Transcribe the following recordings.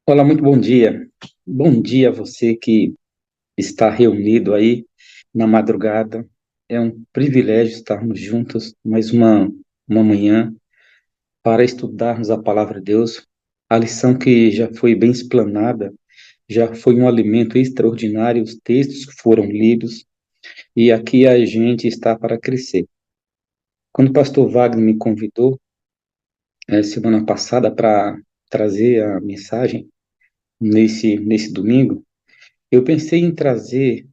Olá, muito bom dia. Bom dia a você que está reunido aí na madrugada. É um privilégio estarmos juntos mais uma manhã para estudarmos a palavra de Deus. A lição que já foi bem explanada, já foi um alimento extraordinário, os textos que foram lidos, e aqui a gente está para crescer. Quando o pastor Wagner me convidou, semana passada, para trazer a mensagem nesse domingo, eu pensei em trazer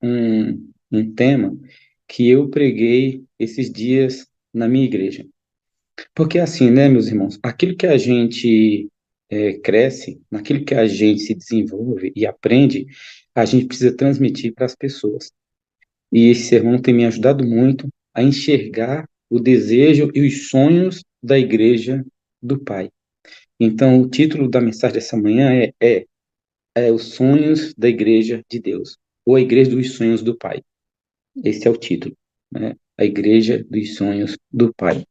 um tema que eu preguei esses dias na minha igreja. Porque assim, né, meus irmãos, aquilo que a gente cresce, naquilo que a gente se desenvolve e aprende, a gente precisa transmitir para as pessoas. E esse sermão tem me ajudado muito a enxergar o desejo e os sonhos da igreja do Pai. Então, o título da mensagem dessa manhã é Os Sonhos da Igreja de Deus, ou a Igreja dos Sonhos do Pai. Esse é o título, né? A Igreja dos Sonhos do Pai.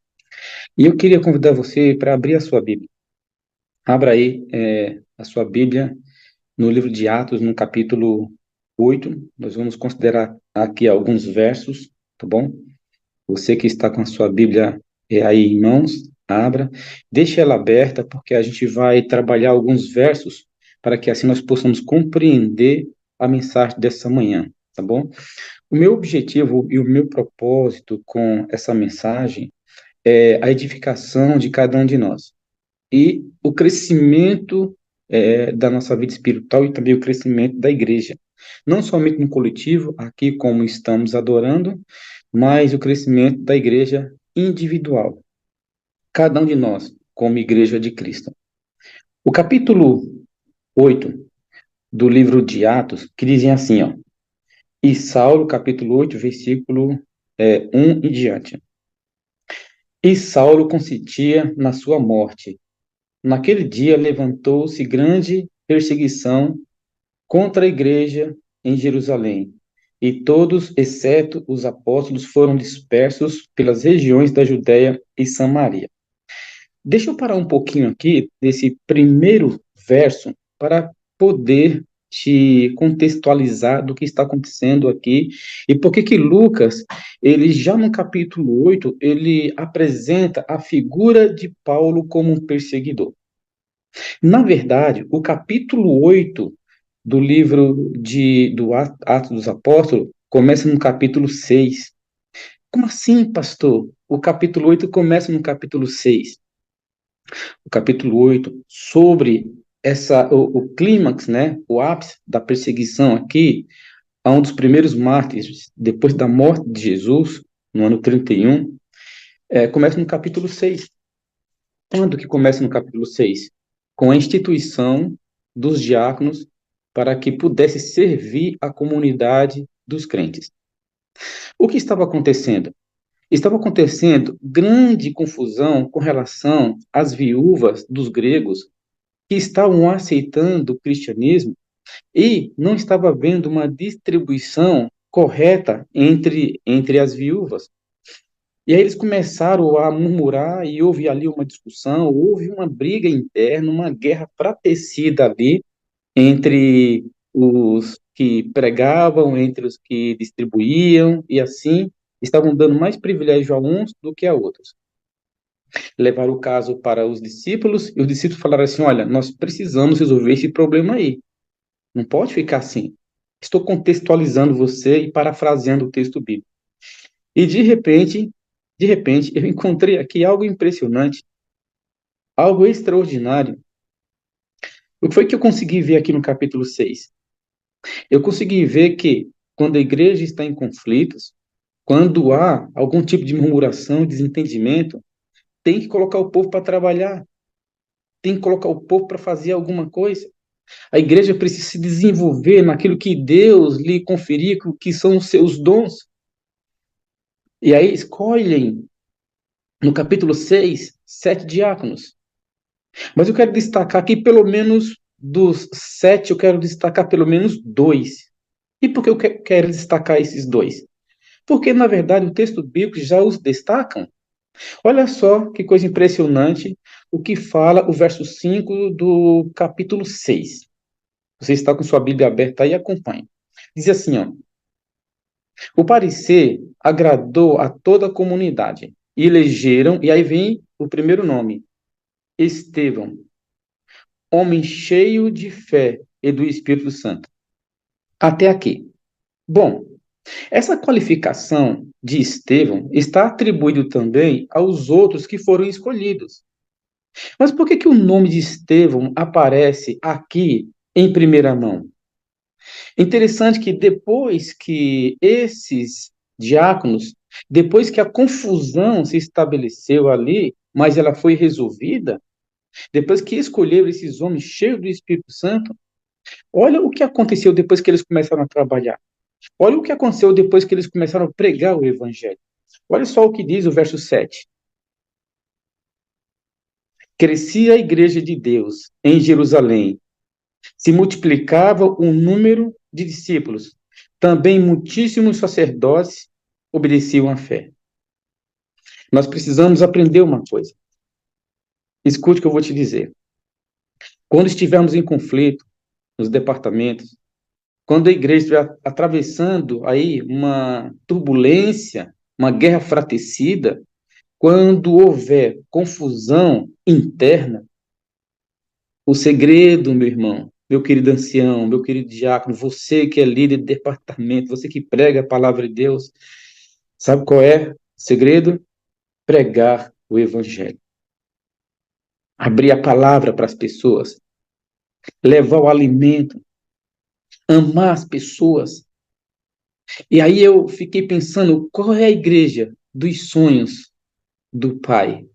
E eu queria convidar você para abrir a sua Bíblia. Abra aí a sua Bíblia no livro de Atos, no capítulo 8. Nós vamos considerar aqui alguns versos, tá bom? Você que está com a sua Bíblia aí em mãos, abra. Deixe ela aberta, porque a gente vai trabalhar alguns versos para que assim nós possamos compreender a mensagem dessa manhã, tá bom? O meu objetivo e o meu propósito com essa mensagem é a edificação de cada um de nós e o crescimento da nossa vida espiritual e também o crescimento da igreja. Não somente no coletivo, aqui como estamos adorando, mas o crescimento da igreja individual. Cada um de nós, como igreja de Cristo. O capítulo 8 do livro de Atos, que dizem assim, ó, e Saulo, capítulo 8, versículo 1 em diante. E Saulo consentia na sua morte. Naquele dia levantou-se grande perseguição contra a igreja em Jerusalém, e todos, exceto os apóstolos, foram dispersos pelas regiões da Judéia e Samaria. Deixa eu parar um pouquinho aqui desse primeiro verso para poder te contextualizar do que está acontecendo aqui e por que que Lucas, ele já no capítulo 8 ele apresenta a figura de Paulo como um perseguidor. Na verdade, o capítulo 8 do livro do Atos dos Apóstolos começa no capítulo 6. Como assim, pastor? O capítulo 8 começa no capítulo 6. O capítulo 8 sobre o clímax, né, o ápice da perseguição aqui, a um dos primeiros mártires, depois da morte de Jesus, no ano 31, começa no capítulo 6. Quando que começa no capítulo 6? Com a instituição dos diáconos para que pudesse servir a comunidade dos crentes. O que estava acontecendo? Estava acontecendo grande confusão com relação às viúvas dos gregos que estavam aceitando o cristianismo e não estava havendo uma distribuição correta entre as viúvas. E aí eles começaram a murmurar e houve ali uma discussão, houve uma briga interna, uma guerra fratricida ali entre os que pregavam, entre os que distribuíam, e assim estavam dando mais privilégio a uns do que a outros. Levaram o caso para os discípulos e os discípulos falaram assim: olha, nós precisamos resolver esse problema aí. Não pode ficar assim. Estou contextualizando você e parafraseando o texto bíblico. E de repente, eu encontrei aqui algo impressionante, algo extraordinário. O que foi que eu consegui ver aqui no capítulo 6? Eu consegui ver que quando a igreja está em conflitos, quando há algum tipo de murmuração, desentendimento, tem que colocar o povo para trabalhar, tem que colocar o povo para fazer alguma coisa. A igreja precisa se desenvolver naquilo que Deus lhe conferiu, que são os seus dons. E aí escolhem, no capítulo 6, 7 diáconos. Mas eu quero destacar aqui, pelo menos dos 7, eu quero destacar pelo menos dois. E por que eu quero destacar esses dois? Porque, na verdade, o texto bíblico já os destacam. Olha só que coisa impressionante. o que fala o verso 5 do capítulo 6. Você está com sua Bíblia aberta aí, acompanhe. Diz assim, ó: o parecer agradou a toda a comunidade. E elegeram, e aí vem o primeiro nome, Estevão, homem cheio de fé e do Espírito Santo. Até aqui. Bom, essa qualificação de Estevão está atribuído também aos outros que foram escolhidos. Mas por que o nome de Estevão aparece aqui em primeira mão? Interessante que depois que esses diáconos, depois que a confusão se estabeleceu ali, mas ela foi resolvida, depois que escolheram esses homens cheios do Espírito Santo, olha o que aconteceu depois que eles começaram a trabalhar. Olha o que aconteceu depois que eles começaram a pregar o Evangelho. Olha só o que diz o verso 7. Crescia a igreja de Deus em Jerusalém, se multiplicava o número de discípulos. Também muitíssimos sacerdotes obedeciam à fé. Nós precisamos aprender uma coisa. Escute o que eu vou te dizer. Quando estivermos em conflito nos departamentos, quando a igreja estiver atravessando aí uma turbulência, uma guerra fratricida, quando houver confusão interna, o segredo, meu irmão, meu querido ancião, meu querido diácono, você que é líder de departamento, você que prega a palavra de Deus, sabe qual é o segredo? Pregar o evangelho. Abrir a palavra para as pessoas, levar o alimento, amar as pessoas. E aí eu fiquei pensando, qual é a igreja dos sonhos do Pai?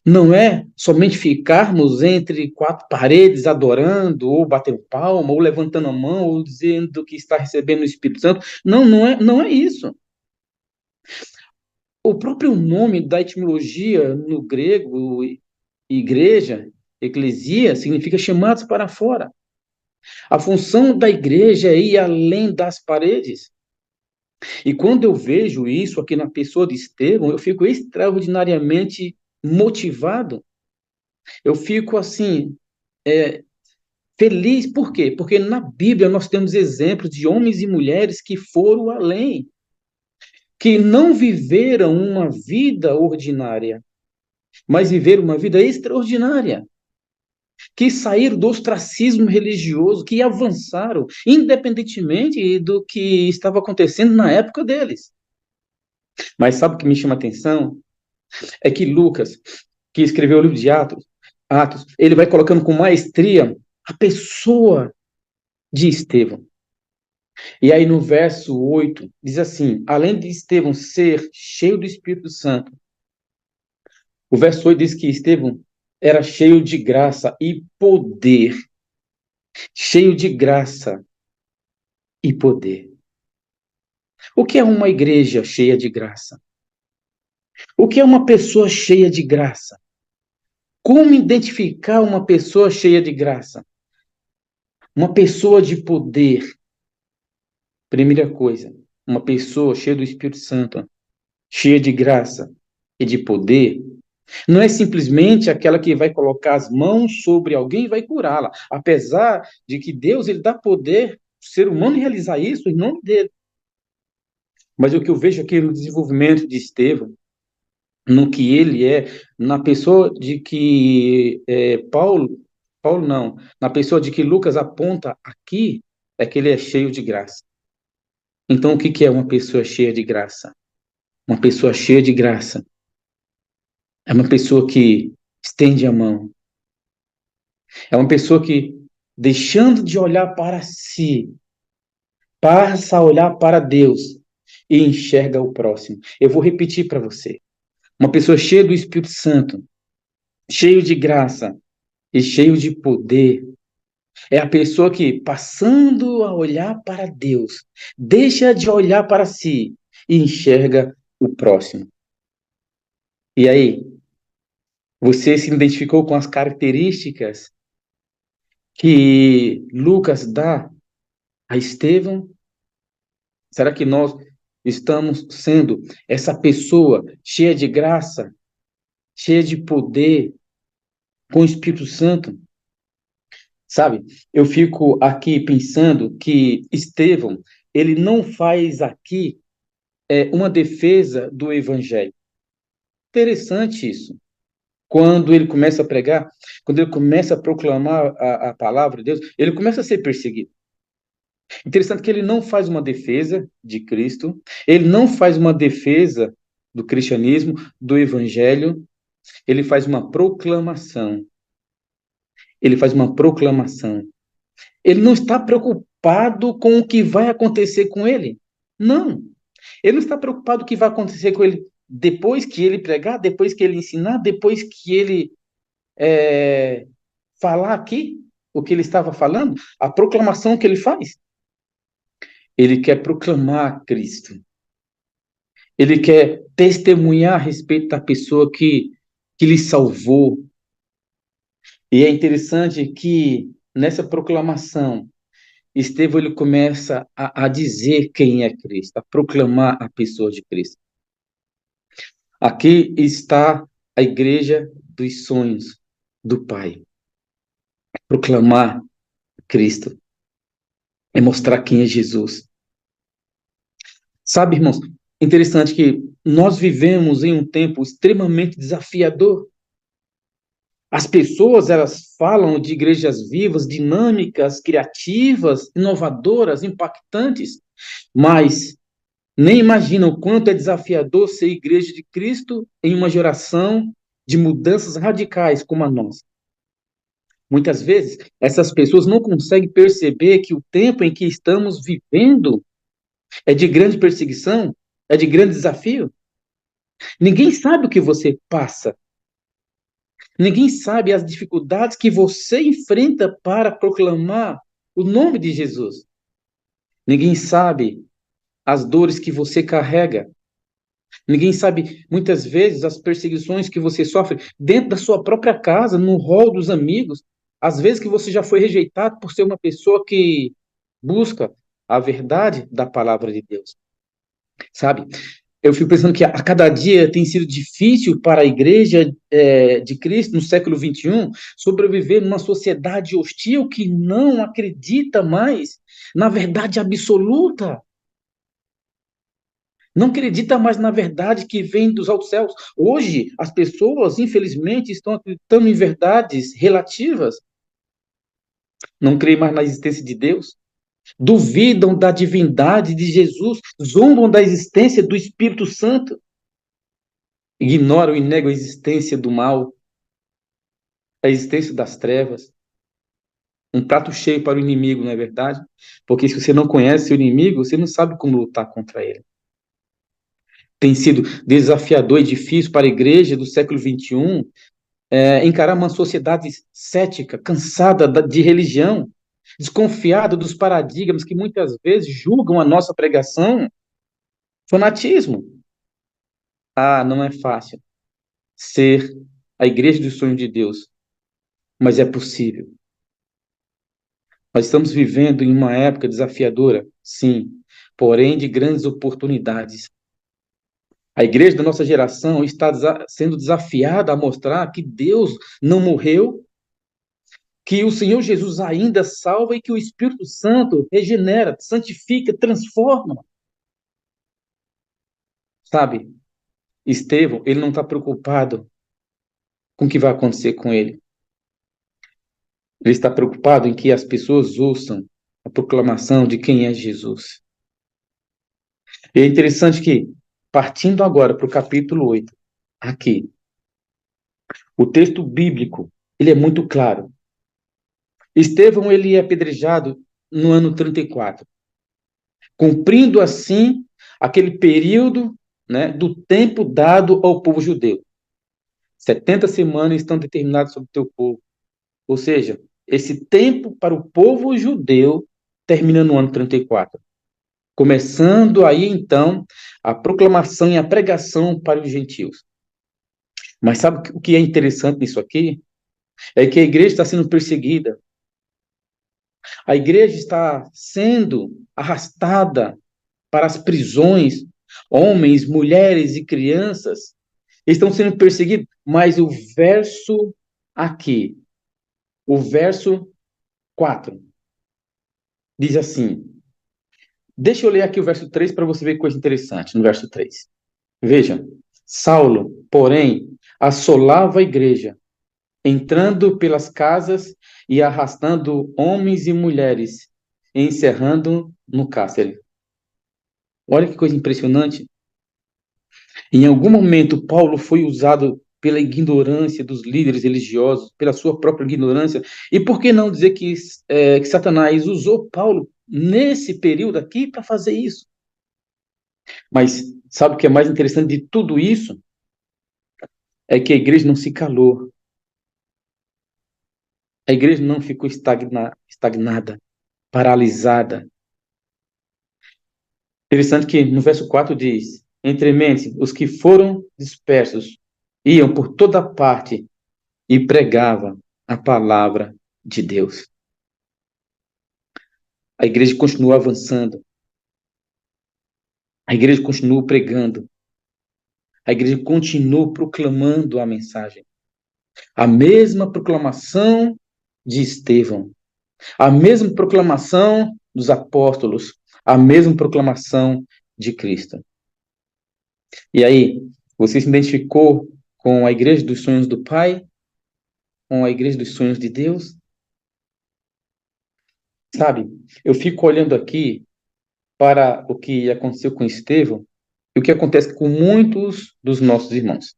Não é somente ficarmos entre quatro paredes adorando, ou batendo palma, ou levantando a mão, ou dizendo que está recebendo o Espírito Santo. Não, não é isso. O próprio nome da etimologia no grego, igreja, eclesia, significa chamados para fora. A função da igreja é ir além das paredes. E quando eu vejo isso aqui na pessoa de Estevão, eu fico extraordinariamente motivado. Eu fico assim, feliz. Por quê? Porque na Bíblia nós temos exemplos de homens e mulheres que foram além, que não viveram uma vida ordinária, mas viveram uma vida extraordinária, que saíram do ostracismo religioso, que avançaram, independentemente do que estava acontecendo na época deles. Mas sabe o que me chama a atenção? É que Lucas, que escreveu o livro de Atos, ele vai colocando com maestria a pessoa de Estevão. E aí no verso 8, diz assim, além de Estevão ser cheio do Espírito Santo, o verso 8 diz que Estevão era cheio de graça e poder. Cheio de graça e poder. O que é uma igreja cheia de graça? O que é uma pessoa cheia de graça? Como identificar uma pessoa cheia de graça? Uma pessoa de poder. Primeira coisa, uma pessoa cheia do Espírito Santo, cheia de graça e de poder, não é simplesmente aquela que vai colocar as mãos sobre alguém e vai curá-la. Apesar de que Deus ele dá poder ao ser humano realizar isso em nome dele. Mas o que eu vejo aqui no desenvolvimento de Estevão, no que ele é, na pessoa de que Paulo não, na pessoa de que Lucas aponta aqui, é que ele é cheio de graça. Então, o que é uma pessoa cheia de graça? Uma pessoa cheia de graça é uma pessoa que estende a mão. É uma pessoa que, deixando de olhar para si, passa a olhar para Deus e enxerga o próximo. Eu vou repetir para você. Uma pessoa cheia do Espírito Santo, cheio de graça e cheio de poder, é a pessoa que, passando a olhar para Deus, deixa de olhar para si e enxerga o próximo. E aí, você se identificou com as características que Lucas dá a Estevão? Será que nós estamos sendo essa pessoa cheia de graça, cheia de poder, com o Espírito Santo, sabe? Eu fico aqui pensando que Estevão, ele não faz aqui uma defesa do evangelho. Interessante isso. Quando ele começa a pregar, quando ele começa a proclamar a palavra de Deus, ele começa a ser perseguido. Interessante que ele não faz uma defesa de Cristo, ele não faz uma defesa do cristianismo, do evangelho, ele faz uma proclamação. Ele faz uma proclamação. Ele não está preocupado com o que vai acontecer com ele. Não. Ele não está preocupado com o que vai acontecer com ele depois que ele pregar, depois que ele ensinar, depois que ele falar aqui o que ele estava falando, a proclamação que ele faz. Ele quer proclamar Cristo. Ele quer testemunhar a respeito da pessoa que lhe salvou. E é interessante que nessa proclamação, Estevão ele começa a dizer quem é Cristo, a proclamar a pessoa de Cristo. Aqui está a igreja dos sonhos do Pai. Proclamar Cristo é mostrar quem é Jesus. Sabe, irmãos, interessante que nós vivemos em um tempo extremamente desafiador. As pessoas, elas falam de igrejas vivas, dinâmicas, criativas, inovadoras, impactantes, mas nem imaginam o quanto é desafiador ser igreja de Cristo em uma geração de mudanças radicais como a nossa. Muitas vezes, essas pessoas não conseguem perceber que o tempo em que estamos vivendo é de grande perseguição, é de grande desafio. Ninguém sabe o que você passa. Ninguém sabe as dificuldades que você enfrenta para proclamar o nome de Jesus. Ninguém sabe as dores que você carrega. Ninguém sabe, muitas vezes, as perseguições que você sofre dentro da sua própria casa, no rol dos amigos. Às vezes que você já foi rejeitado por ser uma pessoa que busca a verdade da palavra de Deus. Sabe? Eu fico pensando que a cada dia tem sido difícil para a igreja de Cristo no século XXI sobreviver numa sociedade hostil que não acredita mais na verdade absoluta. Não acredita mais na verdade que vem dos altos céus. Hoje, as pessoas, infelizmente, estão acreditando em verdades relativas. Não creem mais na existência de Deus. Duvidam da divindade de Jesus. Zombam da existência do Espírito Santo. Ignoram e negam a existência do mal, a existência das trevas. Um prato cheio para o inimigo, não é verdade? Porque se você não conhece o inimigo, você não sabe como lutar contra ele. Tem sido desafiador e difícil para a igreja do século XXI encarar uma sociedade cética, cansada de religião, desconfiada dos paradigmas que muitas vezes julgam a nossa pregação fanatismo. Ah, não é fácil ser a igreja dos sonhos de Deus, mas é possível. Nós estamos vivendo em uma época desafiadora, sim, porém de grandes oportunidades. A igreja da nossa geração está sendo desafiada a mostrar que Deus não morreu, que o Senhor Jesus ainda salva e que o Espírito Santo regenera, santifica, transforma. Sabe, Estevão, ele não está preocupado com o que vai acontecer com ele. Ele está preocupado em que as pessoas ouçam a proclamação de quem é Jesus. E é interessante que, partindo agora para o capítulo 8, aqui, o texto bíblico, ele é muito claro. Estevão, ele é apedrejado no ano 34, cumprindo assim aquele período, né, do tempo dado ao povo judeu. 70 semanas estão determinadas sobre o teu povo. Ou seja, esse tempo para o povo judeu termina no ano 34. Começando aí, então, a proclamação e a pregação para os gentios. Mas sabe o que é interessante nisso aqui? É que a igreja está sendo perseguida. A igreja está sendo arrastada para as prisões. Homens, mulheres e crianças estão sendo perseguidos. Mas o verso aqui o verso 4. Diz assim, deixa eu ler aqui o verso 3 para você ver coisa interessante no verso 3. Veja, Saulo, porém, assolava a igreja, entrando pelas casas e arrastando homens e mulheres, e encerrando no cárcere. Olha que coisa impressionante. Em algum momento, Paulo foi usado pela ignorância dos líderes religiosos, pela sua própria ignorância. E por que não dizer que Satanás usou Paulo nesse período aqui para fazer isso? Mas sabe o que é mais interessante de tudo isso? É que a igreja não se calou. A igreja não ficou estagnada, paralisada. Interessante que no verso 4 diz: entremente, os que foram dispersos iam por toda parte e pregavam a palavra de Deus. A igreja continuou avançando, a igreja continuou pregando, a igreja continuou proclamando a mensagem. A mesma proclamação de Estevão, a mesma proclamação dos apóstolos, a mesma proclamação de Cristo. E aí, você se identificou com a igreja dos sonhos do Pai? Com a igreja dos sonhos de Deus? Sabe, eu fico olhando aqui para o que aconteceu com Estevão e o que acontece com muitos dos nossos irmãos.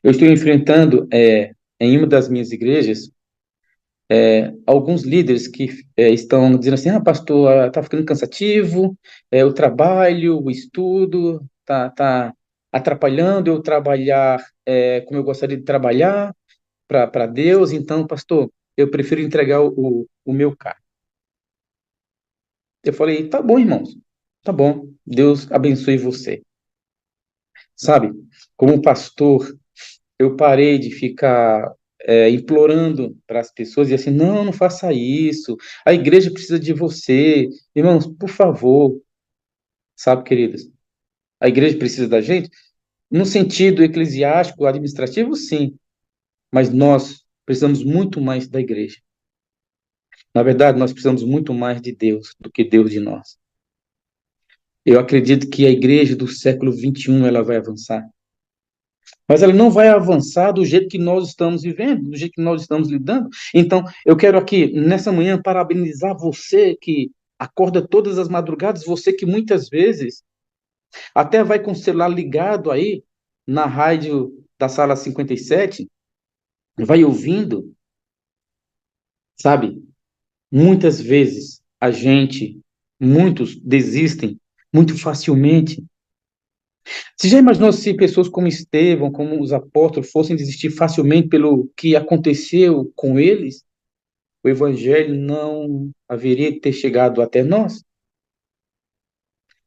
Eu estou enfrentando, em uma das minhas igrejas, alguns líderes que estão dizendo assim, pastor, está ficando cansativo, o trabalho, o estudo, tá atrapalhando eu trabalhar como eu gostaria de trabalhar para Deus, então, pastor, eu prefiro entregar o meu carro. Eu falei, tá bom, irmãos, tá bom, Deus abençoe você. Sabe, como pastor, eu parei de ficar implorando para as pessoas e assim, não, não faça isso, a igreja precisa de você, irmãos, por favor, sabe, queridos, a igreja precisa da gente, no sentido eclesiástico, administrativo, sim, mas nós precisamos muito mais da igreja. Na verdade, nós precisamos muito mais de Deus do que Deus de nós. Eu acredito que a igreja do século XXI ela vai avançar. Mas ela não vai avançar do jeito que nós estamos vivendo, do jeito que nós estamos lidando. Então, eu quero aqui, nessa manhã, parabenizar você que acorda todas as madrugadas, você que muitas vezes até vai com o celular ligado aí na rádio da sala 57, vai ouvindo, sabe? Muitas vezes muitos desistem muito facilmente. Você já imaginou se pessoas como Estevão, como os apóstolos, fossem desistir facilmente pelo que aconteceu com eles? O evangelho não haveria de ter chegado até nós?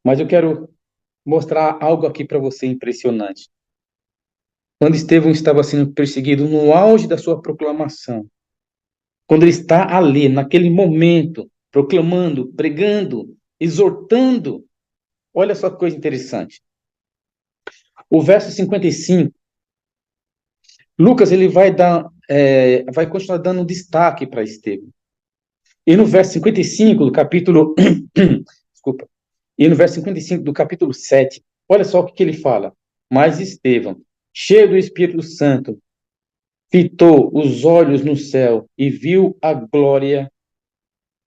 Mas eu quero mostrar algo aqui para você impressionante. Quando Estevão estava sendo perseguido no auge da sua proclamação, quando ele está ali, naquele momento, proclamando, pregando, exortando, olha só que coisa interessante. O verso 55, Lucas ele vai continuar dando destaque para Estevão. E no verso 55 do capítulo, desculpa, e no verso 55 do capítulo 7, olha só o que ele fala. Mas Estevão, cheio do Espírito Santo, fitou os olhos no céu e viu a glória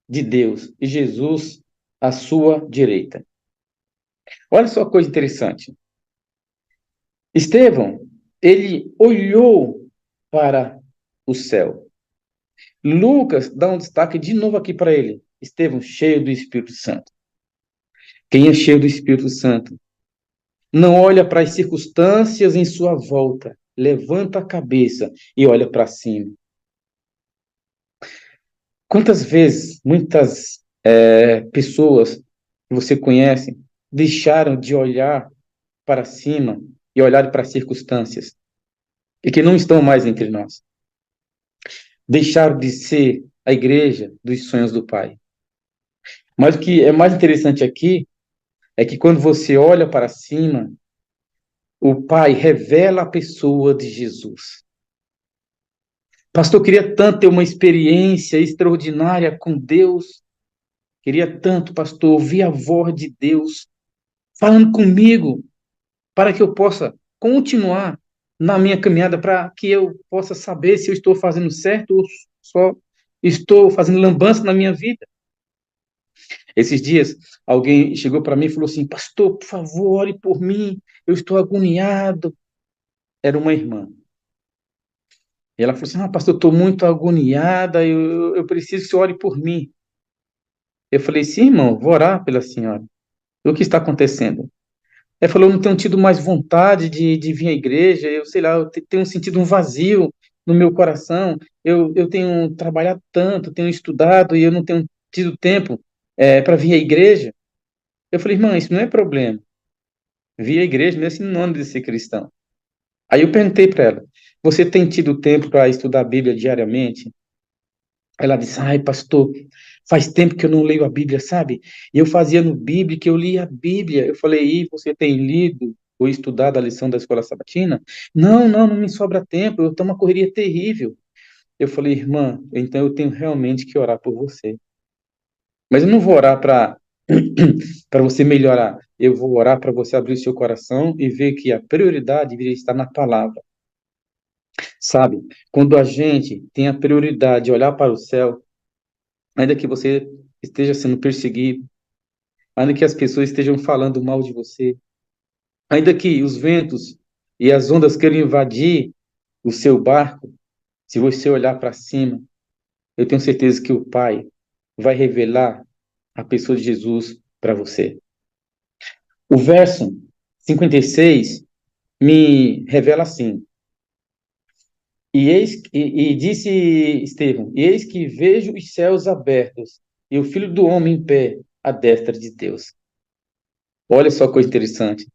de Deus e Jesus à sua direita. Olha só a coisa interessante. Estevão, ele olhou para o céu. Lucas dá um destaque de novo aqui para ele. Estevão, cheio do Espírito Santo. Quem é cheio do Espírito Santo não olha para as circunstâncias em sua volta, levanta a cabeça e olha para cima. Quantas vezes muitas pessoas que você conhece deixaram de olhar para cima e olhar para as circunstâncias e que não estão mais entre nós? Deixaram de ser a igreja dos sonhos do Pai. Mas o que é mais interessante aqui é que quando você olha para cima, o Pai revela a pessoa de Jesus. Pastor, eu queria tanto ter uma experiência extraordinária com Deus. Queria tanto, pastor, ouvir a voz de Deus falando comigo para que eu possa continuar na minha caminhada, para que eu possa saber se eu estou fazendo certo ou só estou fazendo lambança na minha vida. Esses dias, alguém chegou para mim e falou assim: Pastor, por favor, ore por mim, eu estou agoniado. Era uma irmã. E ela falou assim: Pastor, eu estou muito agoniada, eu preciso que você ore por mim. Eu falei: Sim, irmão, vou orar pela senhora. O que está acontecendo? Ela falou: Eu não tenho tido mais vontade de vir à igreja, eu sei lá, eu tenho sentido um vazio no meu coração, eu tenho trabalhado tanto, tenho estudado e eu não tenho tido tempo para vir à igreja. Eu falei: Irmã, isso não é problema. Vir à igreja não é sinônimo de ser cristão. Aí eu perguntei para ela: Você tem tido tempo para estudar a Bíblia diariamente? Ela disse: Ai, pastor, faz tempo que eu não leio a Bíblia, sabe? E eu fazia no Bíblia que eu lia a Bíblia. Eu falei: E você tem lido ou estudado a lição da escola sabatina? Não, não, não me sobra tempo. Eu tenho uma correria terrível. Eu falei: Irmã, então eu tenho realmente que orar por você. Mas eu não vou orar para para você melhorar. Eu vou orar para você abrir o seu coração e ver que a prioridade deveria estar na palavra. Sabe? Quando a gente tem a prioridade de olhar para o céu, ainda que você esteja sendo perseguido, ainda que as pessoas estejam falando mal de você, ainda que os ventos e as ondas queiram invadir o seu barco, se você olhar para cima, eu tenho certeza que o Pai vai revelar a pessoa de Jesus para você. O verso 56 me revela assim: e disse Estevão: e eis que vejo os céus abertos e o Filho do Homem em pé à destra de Deus. Olha só que coisa interessante.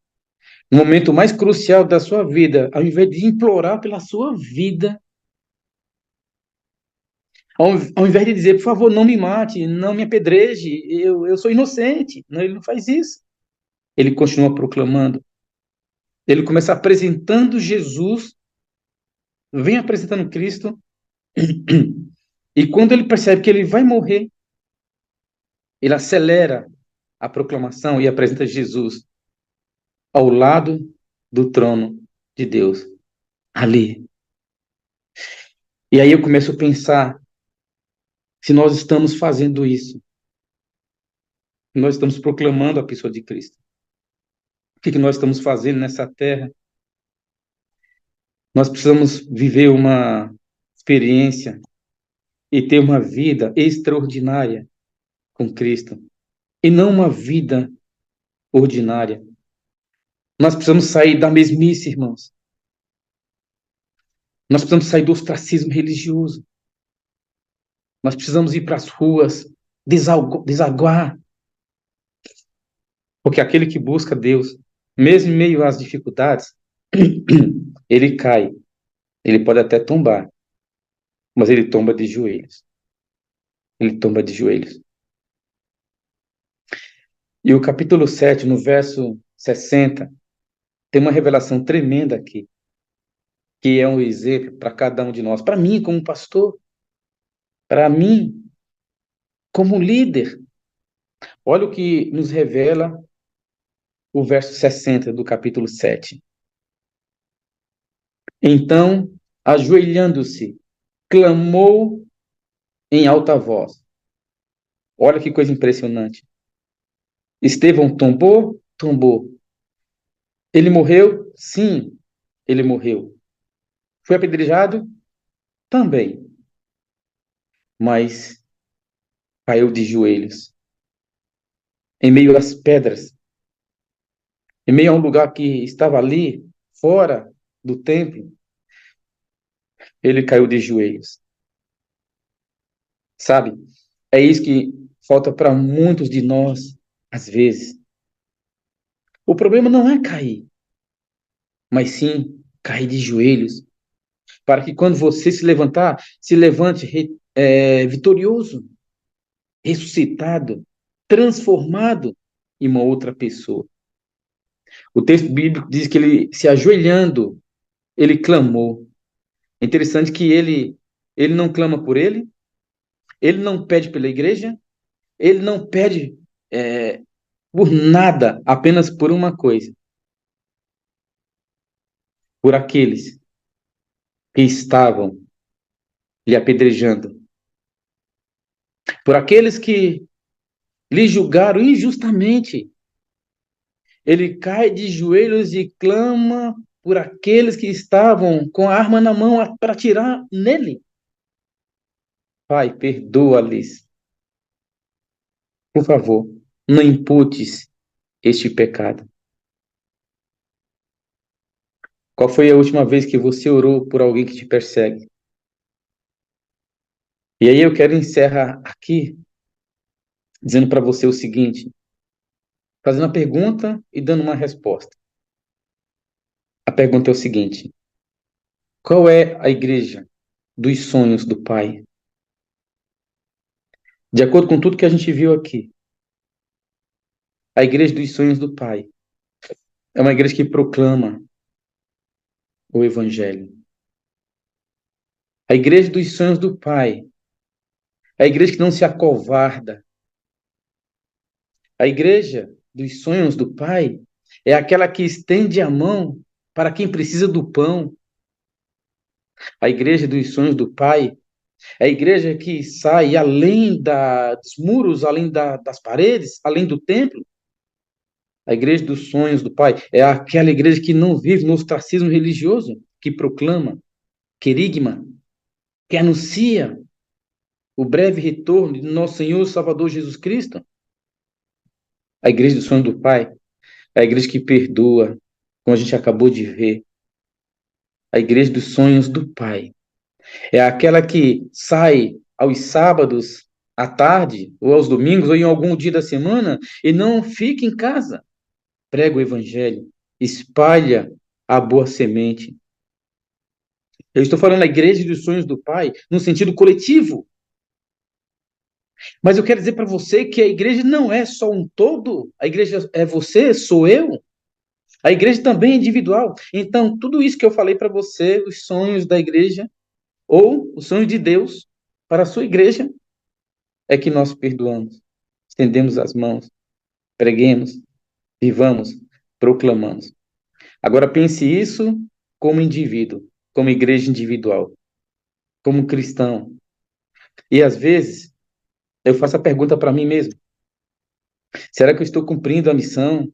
No momento mais crucial da sua vida, ao invés de implorar pela sua vida, ao invés de dizer, por favor, não me mate, não me apedreje, eu sou inocente. Não, ele não faz isso. Ele continua proclamando. Ele começa apresentando Jesus, vem apresentando Cristo, e quando ele percebe que ele vai morrer, ele acelera a proclamação e apresenta Jesus ao lado do trono de Deus, ali. E aí eu começo a pensar se nós estamos fazendo isso. Nós estamos proclamando a pessoa de Cristo. O que nós estamos fazendo nessa terra? Nós precisamos viver uma experiência e ter uma vida extraordinária com Cristo, e não uma vida ordinária. Nós precisamos sair da mesmice, irmãos. Nós precisamos sair do ostracismo religioso. Nós precisamos ir para as ruas, desaguar, porque aquele que busca Deus, mesmo em meio às dificuldades, ele cai. Ele pode até tombar, mas ele tomba de joelhos. Ele tomba de joelhos. E o capítulo 7, no verso 60, tem uma revelação tremenda aqui, que é um exemplo para cada um de nós. Para mim, como pastor, para mim, como líder. Olha o que nos revela o verso 60 do capítulo 7. Então, ajoelhando-se, clamou em alta voz. Olha que coisa impressionante. Estevão tombou? Tombou. Ele morreu? Sim, ele morreu. Foi apedrejado? Também. Mas caiu de joelhos, em meio às pedras, em meio a um lugar que estava ali, fora do templo, ele caiu de joelhos. Sabe? É isso que falta para muitos de nós, às vezes. O problema não é cair, mas sim cair de joelhos, para que quando você se levantar, se levante vitorioso, ressuscitado, transformado em uma outra pessoa. O texto bíblico diz que ele, se ajoelhando, ele clamou. É interessante que ele Ele não clama por ele não pede pela igreja, ele não pede é, por nada, apenas por uma coisa: por aqueles que estavam lhe apedrejando, por aqueles que lhe julgaram injustamente. Ele cai de joelhos e clama por aqueles que estavam com a arma na mão para atirar nele. Pai, perdoa-lhes. Por favor, não imputes este pecado. Qual foi a última vez que você orou por alguém que te persegue? E aí eu quero encerrar aqui dizendo para você o seguinte, fazendo a pergunta e dando uma resposta. A pergunta é o seguinte: qual é a igreja dos sonhos do Pai? De acordo com tudo que a gente viu aqui, a igreja dos sonhos do Pai é uma igreja que proclama o Evangelho. A igreja dos sonhos do Pai é a igreja que não se acovarda. A igreja dos sonhos do Pai é aquela que estende a mão para quem precisa do pão. A igreja dos sonhos do Pai é a igreja que sai além dos muros, além das paredes, além do templo. A igreja dos sonhos do Pai é aquela igreja que não vive no ostracismo religioso, que proclama, querigma, que anuncia o breve retorno de nosso Senhor e Salvador Jesus Cristo. A igreja do sonho do Pai é a igreja que perdoa, como a gente acabou de ver. A igreja dos sonhos do Pai é aquela que sai aos sábados à tarde, ou aos domingos, ou em algum dia da semana, e não fica em casa. Prega o evangelho, espalha a boa semente. Eu estou falando da igreja dos sonhos do Pai no sentido coletivo. Mas eu quero dizer para você que a igreja não é só um todo. A igreja é você, sou eu. A igreja também é individual. Então, tudo isso que eu falei para você, os sonhos da igreja, ou os sonhos de Deus para a sua igreja, é que nós perdoamos, estendemos as mãos, preguemos, vivamos, proclamamos. Agora pense isso como indivíduo, como igreja individual, como cristão. E às vezes eu faço a pergunta para mim mesmo: será que eu estou cumprindo a missão?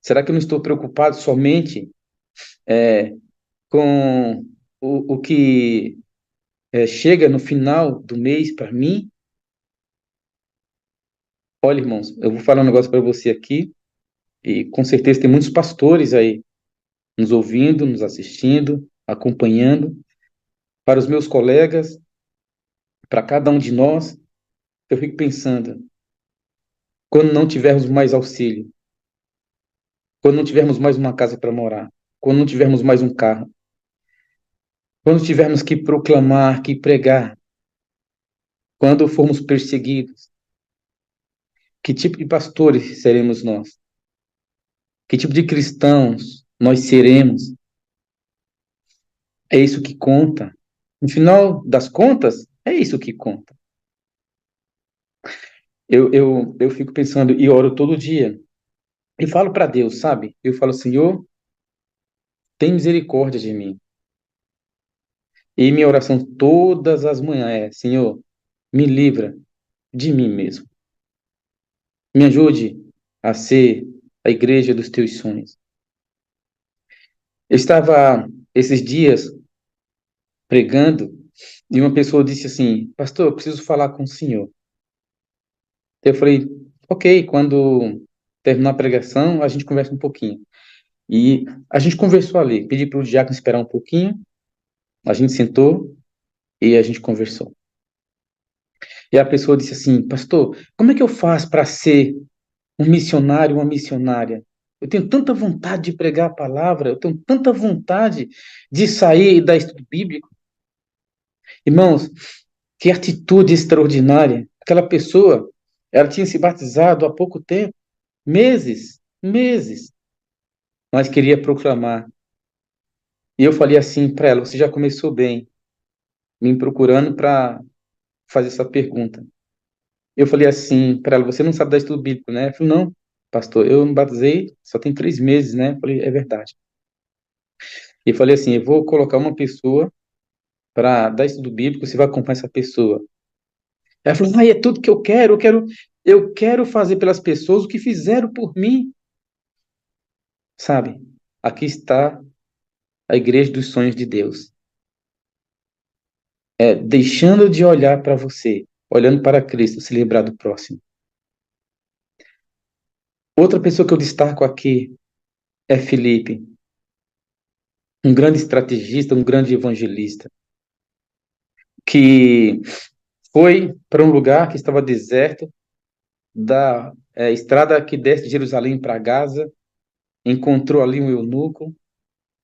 Será que eu não estou preocupado somente é, com o que chega no final do mês para mim? Olha, irmãos, eu vou falar um negócio para você aqui, e com certeza tem muitos pastores aí nos ouvindo, nos assistindo, acompanhando. Para os meus colegas, para cada um de nós, eu fico pensando, quando não tivermos mais auxílio, quando não tivermos mais uma casa para morar, quando não tivermos mais um carro, quando tivermos que proclamar, que pregar, quando formos perseguidos, que tipo de pastores seremos nós? Que tipo de cristãos nós seremos? É isso que conta. No final das contas, é isso que conta. Eu fico pensando e oro todo dia. E falo para Deus, sabe? Eu falo, Senhor, tem misericórdia de mim. E minha oração todas as manhãs é, Senhor, me livra de mim mesmo. Me ajude a ser a igreja dos teus sonhos. Eu estava esses dias pregando e uma pessoa disse assim, pastor, eu preciso falar com o senhor. Eu falei, ok, quando terminar a pregação, a gente conversa um pouquinho. E a gente conversou ali, pedi para o diácono esperar um pouquinho, a gente sentou e a gente conversou. E a pessoa disse assim, pastor, como é que eu faço para ser um missionário, uma missionária? Eu tenho tanta vontade de pregar a palavra, eu tenho tanta vontade de sair da estudo bíblico. Irmãos, que atitude extraordinária. Aquela pessoa, ela tinha se batizado há pouco tempo, meses, mas queria proclamar. E eu falei assim para ela, você já começou bem, me procurando para fazer essa pergunta. Eu falei assim para ela: você não sabe dar estudo bíblico, né? Ela falou: não, pastor, eu me batizei só tem 3 meses, né? Eu falei: é verdade. E falei assim: eu vou colocar uma pessoa para dar estudo bíblico, você vai acompanhar essa pessoa. Ela falou: ah, é tudo que eu quero fazer pelas pessoas o que fizeram por mim, sabe? Aqui está a igreja dos sonhos de Deus. É deixando de olhar para você, olhando para Cristo, se lembrar do próximo. Outra pessoa que eu destaco aqui é Felipe, um grande estrategista, um grande evangelista, que foi para um lugar que estava deserto, da estrada que desce de Jerusalém para Gaza, encontrou ali um eunuco,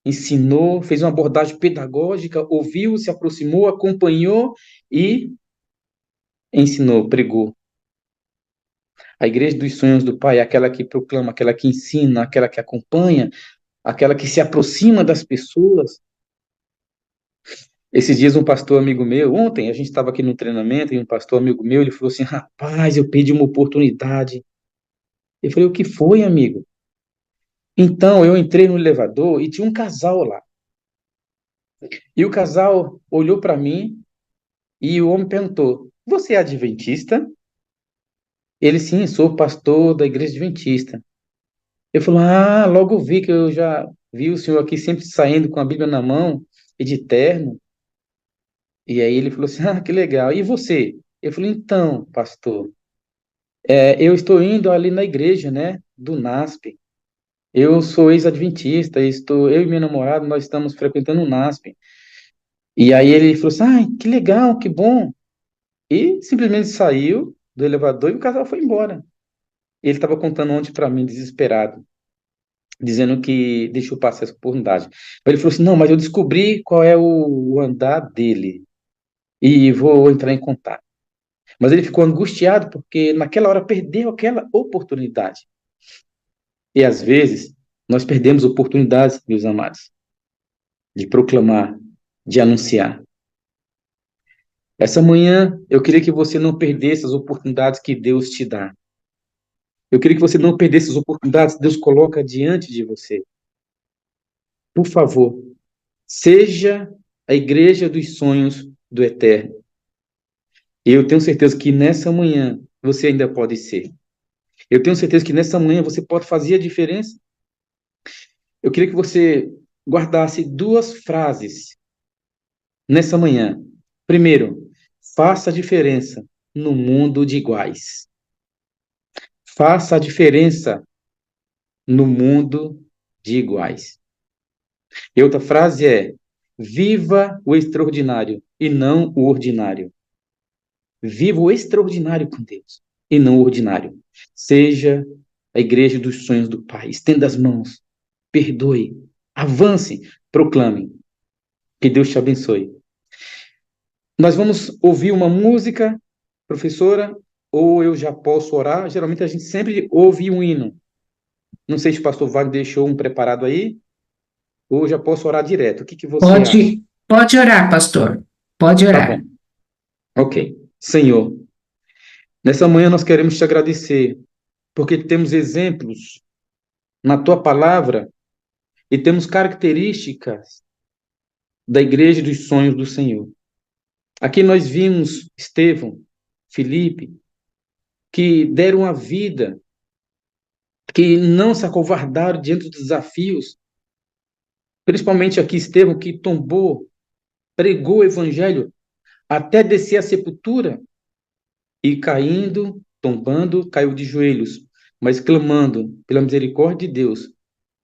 ensinou, fez uma abordagem pedagógica, ouviu, se aproximou, acompanhou e ensinou, pregou. A igreja dos sonhos do Pai é aquela que proclama, aquela que ensina, aquela que acompanha, aquela que se aproxima das pessoas. Esses dias um pastor amigo meu, ontem a gente estava aqui no treinamento e um pastor amigo meu, ele falou assim: rapaz, eu perdi uma oportunidade. Eu falei: o que foi, amigo? Então, eu entrei no elevador e tinha um casal lá. E o casal olhou para mim e o homem perguntou: você é adventista? Ele: sim, sou pastor da igreja adventista. Eu falei: ah, logo vi que eu já vi o senhor aqui sempre saindo com a Bíblia na mão e de terno. E aí ele falou assim: ah, que legal. E você? Eu falei: então, pastor, eu estou indo ali na igreja, né, do NASP. Eu sou ex-adventista, eu e minha namorada, nós estamos frequentando o NASP. E aí ele falou assim: ah, que legal, que bom. E simplesmente saiu do elevador e o casal foi embora. Ele estava contando ontem para mim, desesperado, dizendo que deixou passar essa oportunidade. Aí ele falou assim: não, mas eu descobri qual é o andar dele e vou entrar em contato. Mas ele ficou angustiado porque naquela hora perdeu aquela oportunidade. E às vezes nós perdemos oportunidades, meus amados, de proclamar, de anunciar. Essa manhã eu queria que você não perdesse as oportunidades que Deus te dá. Eu queria que você não perdesse as oportunidades que Deus coloca diante de você. Por favor, seja a igreja dos sonhos do Eterno. Eu tenho certeza que nessa manhã você ainda pode ser. Eu tenho certeza que nessa manhã você pode fazer a diferença. Eu queria que você guardasse duas frases nessa manhã. Primeiro, faça a diferença no mundo de iguais. Faça a diferença no mundo de iguais. E outra frase é: viva o extraordinário e não o ordinário. Viva o extraordinário com Deus e não o ordinário. Seja a igreja dos sonhos do Pai. Estenda as mãos, perdoe, avance, proclame. Que Deus te abençoe. Nós vamos ouvir uma música, professora, ou eu já posso orar? Geralmente a gente sempre ouve um hino. Não sei se o pastor Wagner deixou um preparado aí, ou eu já posso orar direto. O que que você acha? Pode orar, pastor. Pode Tá bom. orar. Ok. Senhor, nessa manhã nós queremos te agradecer, porque temos exemplos na tua palavra e temos características da igreja dos sonhos do Senhor. Aqui nós vimos Estevão, Filipe, que deram a vida, que não se acovardaram diante dos desafios, principalmente aqui Estevão, que tombou, pregou o evangelho até descer à sepultura e caindo, tombando, caiu de joelhos, mas clamando pela misericórdia de Deus,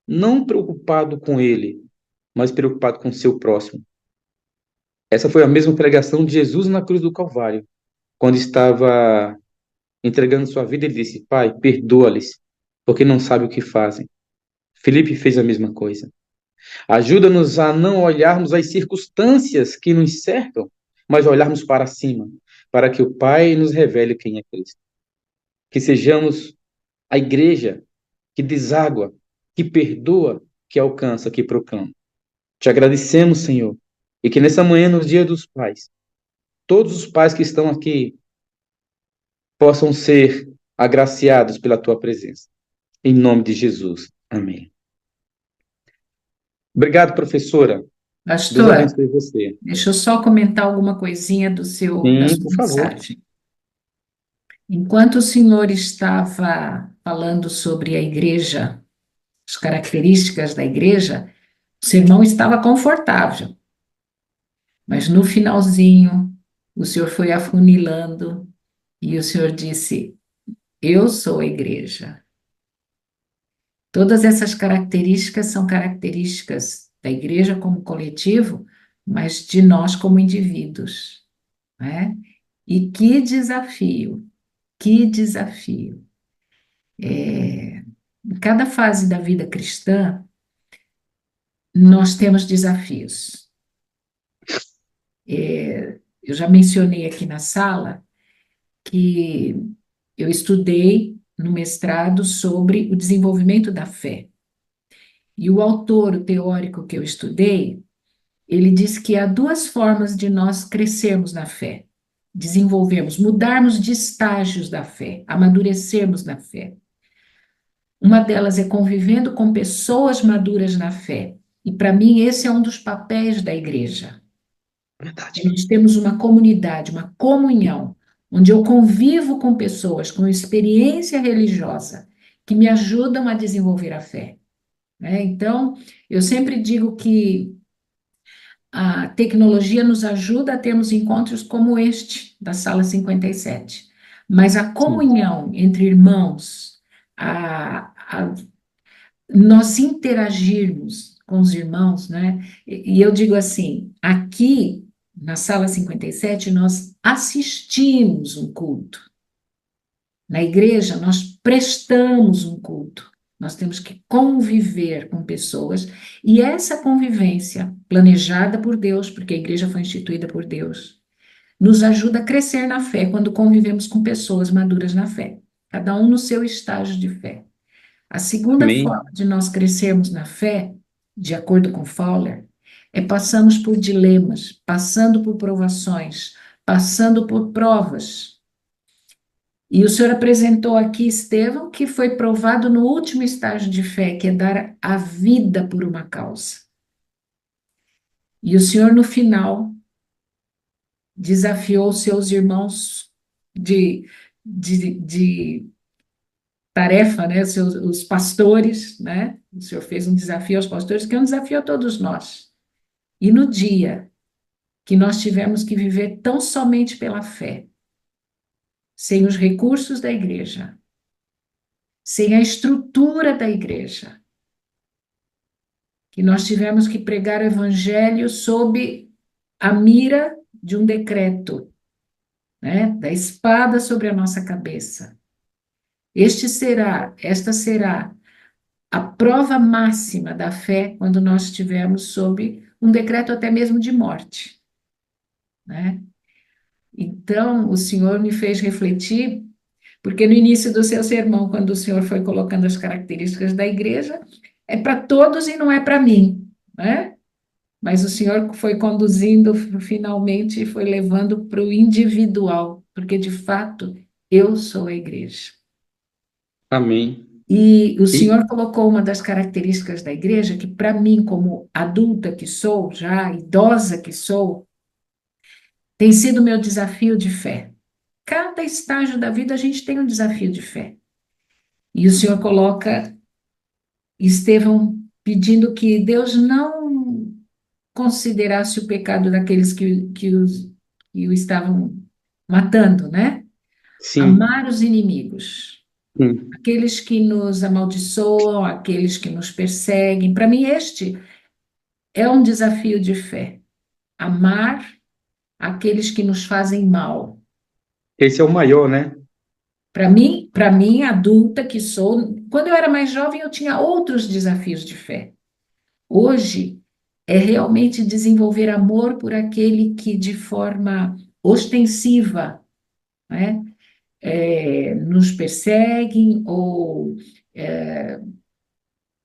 não preocupado com ele, mas preocupado com o seu próximo. Essa foi a mesma pregação de Jesus na cruz do Calvário, quando estava entregando sua vida, ele disse: Pai, perdoa-lhes, porque não sabem o que fazem. Felipe fez a mesma coisa. Ajuda-nos a não olharmos as circunstâncias que nos cercam, mas olharmos para cima, para que o Pai nos revele quem é Cristo. Que sejamos a igreja que deságua, que perdoa, que alcança, que proclama. Te agradecemos, Senhor, e que nessa manhã, no Dia dos Pais, todos os pais que estão aqui possam ser agraciados pela tua presença. Em nome de Jesus. Amém. Obrigado, professora. Deus Pastor, abençoe você. deixa eu só comentar alguma coisinha da Sim, sua por favor. mensagem. Enquanto o senhor estava falando sobre a igreja, as características da igreja, o sermão estava confortável, mas no finalzinho, o senhor foi afunilando e o senhor disse: Eu sou a igreja. Todas essas características são características da igreja como coletivo, mas de nós como indivíduos, né? E que desafio, que desafio. Em cada fase da vida cristã, nós temos desafios. Eu já mencionei aqui na sala que eu estudei no mestrado sobre o desenvolvimento da fé. E o autor, o teórico que eu estudei, ele diz que há duas formas de nós crescermos na fé, desenvolvermos, mudarmos de estágios da fé, amadurecermos na fé. Uma delas é convivendo com pessoas maduras na fé. E para mim, esse é um dos papéis da igreja. Verdade. Nós temos uma comunidade, uma comunhão, onde eu convivo com pessoas com experiência religiosa que me ajudam a desenvolver a fé, né? Então, eu sempre digo que a tecnologia nos ajuda a termos encontros como este, da Sala 57, mas a Sim. comunhão entre irmãos, a nós interagirmos com os irmãos, né? E eu digo assim, aqui na sala 57 nós assistimos um culto. Na igreja nós prestamos um culto. Nós temos que conviver com pessoas e essa convivência planejada por Deus, porque a igreja foi instituída por Deus, nos ajuda a crescer na fé quando convivemos com pessoas maduras na fé, cada um no seu estágio de fé. A segunda Amém. forma de nós crescermos na fé, de acordo com Fowler, é passamos por dilemas, passando por provações, passando por provas. E o Senhor apresentou aqui Estevão, que foi provado no último estágio de fé, que é dar a vida por uma causa. E o Senhor, no final, desafiou seus irmãos de, de tarefa, né, os pastores, né? O Senhor fez um desafio aos pastores, que é um desafio a todos nós. E no dia que nós tivemos que viver tão somente pela fé, sem os recursos da igreja, sem a estrutura da igreja, que nós tivemos que pregar o evangelho sob a mira de um decreto, né, da espada sobre a nossa cabeça. Esta será a prova máxima da fé quando nós estivermos sob um decreto até mesmo de morte, né? Então, o Senhor me fez refletir, porque no início do seu sermão, quando o Senhor foi colocando as características da igreja, é para todos e não é para mim, né? Mas o Senhor foi conduzindo finalmente e foi levando para o individual, porque de fato eu sou a igreja. Amém. E o E senhor colocou uma das características da igreja que, para mim, como adulta que sou, já idosa que sou, tem sido meu desafio de fé. Cada estágio da vida a gente tem um desafio de fé. E o senhor coloca Estevão pedindo que Deus não considerasse o pecado daqueles que o estavam matando, né? sim, Amar os inimigos. sim. Aqueles que nos amaldiçoam, aqueles que nos perseguem. Para mim, este é um desafio de fé. Amar aqueles que nos fazem mal. Esse é o maior, né? Para mim, adulta que sou, quando eu era mais jovem, eu tinha outros desafios de fé. Hoje é realmente desenvolver amor por aquele que de forma ostensiva, né, nos perseguem ou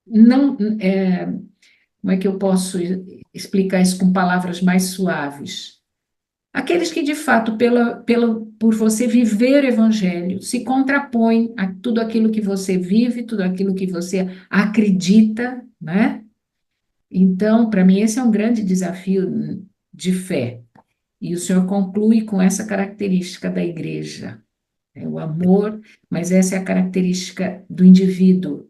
não, como é que eu posso explicar isso com palavras mais suaves? Aqueles que, de fato, por você viver o evangelho, se contrapõem a tudo aquilo que você vive, tudo aquilo que você acredita, né? Então, para mim, esse é um grande desafio de fé. E o senhor conclui com essa característica da igreja, é o amor, mas essa é a característica do indivíduo,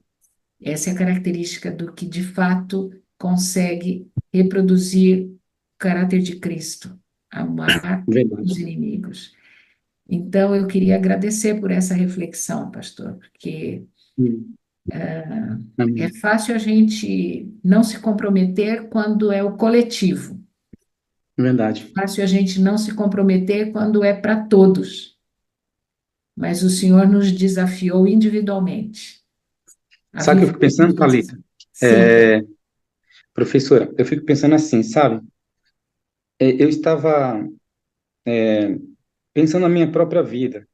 essa é a característica do que de fato consegue reproduzir o caráter de Cristo, amar os Verdade. inimigos. Então, eu queria agradecer por essa reflexão, pastor, porque Hum, é amém. fácil a gente não se comprometer quando é o coletivo, Verdade. fácil a gente não se comprometer quando é para todos, mas o Senhor nos desafiou individualmente a Sabe o que eu viver fico pensando, isso. Thalita? Sim, É, professora, eu fico pensando assim, sabe? Eu estava pensando na minha própria vida,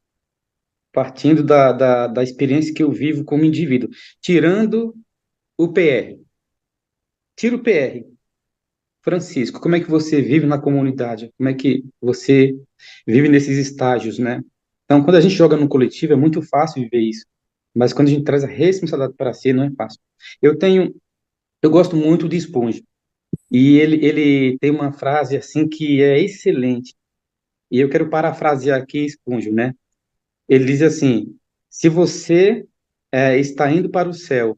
partindo da experiência que eu vivo como indivíduo, tirando o PR. Tira o PR. Francisco, como é que você vive na comunidade? Como é que você vive nesses estágios, né? Então, quando a gente joga no coletivo, é muito fácil viver isso. Mas quando a gente traz a responsabilidade para si, não é fácil. Eu gosto muito de Sponge. E ele tem uma frase assim que é excelente. E eu quero parafrasear aqui Sponge, né? Ele diz assim: se você está indo para o céu,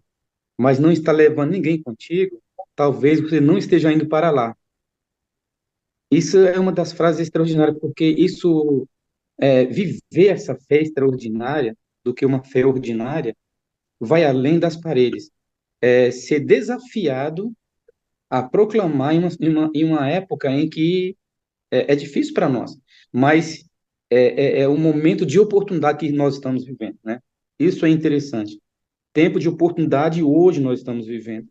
mas não está levando ninguém contigo, talvez você não esteja indo para lá. Isso é uma das frases extraordinárias, porque viver essa fé extraordinária do que uma fé ordinária vai além das paredes. É ser desafiado a proclamar em uma época em que é difícil para nós, mas é um momento de oportunidade que nós estamos vivendo, né? Isso é interessante. Tempo de oportunidade hoje nós estamos vivendo,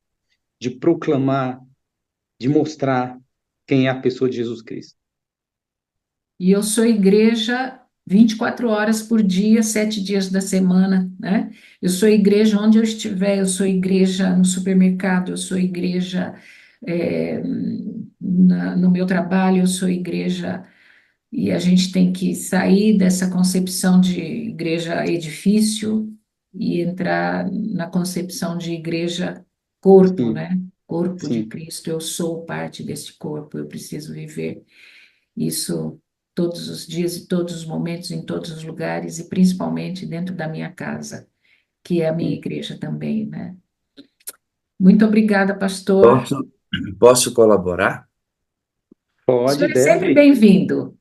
de proclamar, de mostrar quem é a pessoa de Jesus Cristo. e eu sou igreja 24 horas por dia, 7 dias da semana, né? Eu sou igreja onde eu estiver, eu sou igreja no supermercado, eu sou igreja no meu trabalho, eu sou igreja, e a gente tem que sair dessa concepção de igreja edifício e entrar na concepção de igreja corpo, Sim, né? Corpo de sim. Cristo, eu sou parte desse corpo, eu preciso viver isso todos os dias e todos os momentos, em todos os lugares, e principalmente dentro da minha casa, que é a minha Sim. igreja também, né? Muito obrigada, pastor. Posso, posso colaborar? O Pode, senhor é sempre deve. bem-vindo.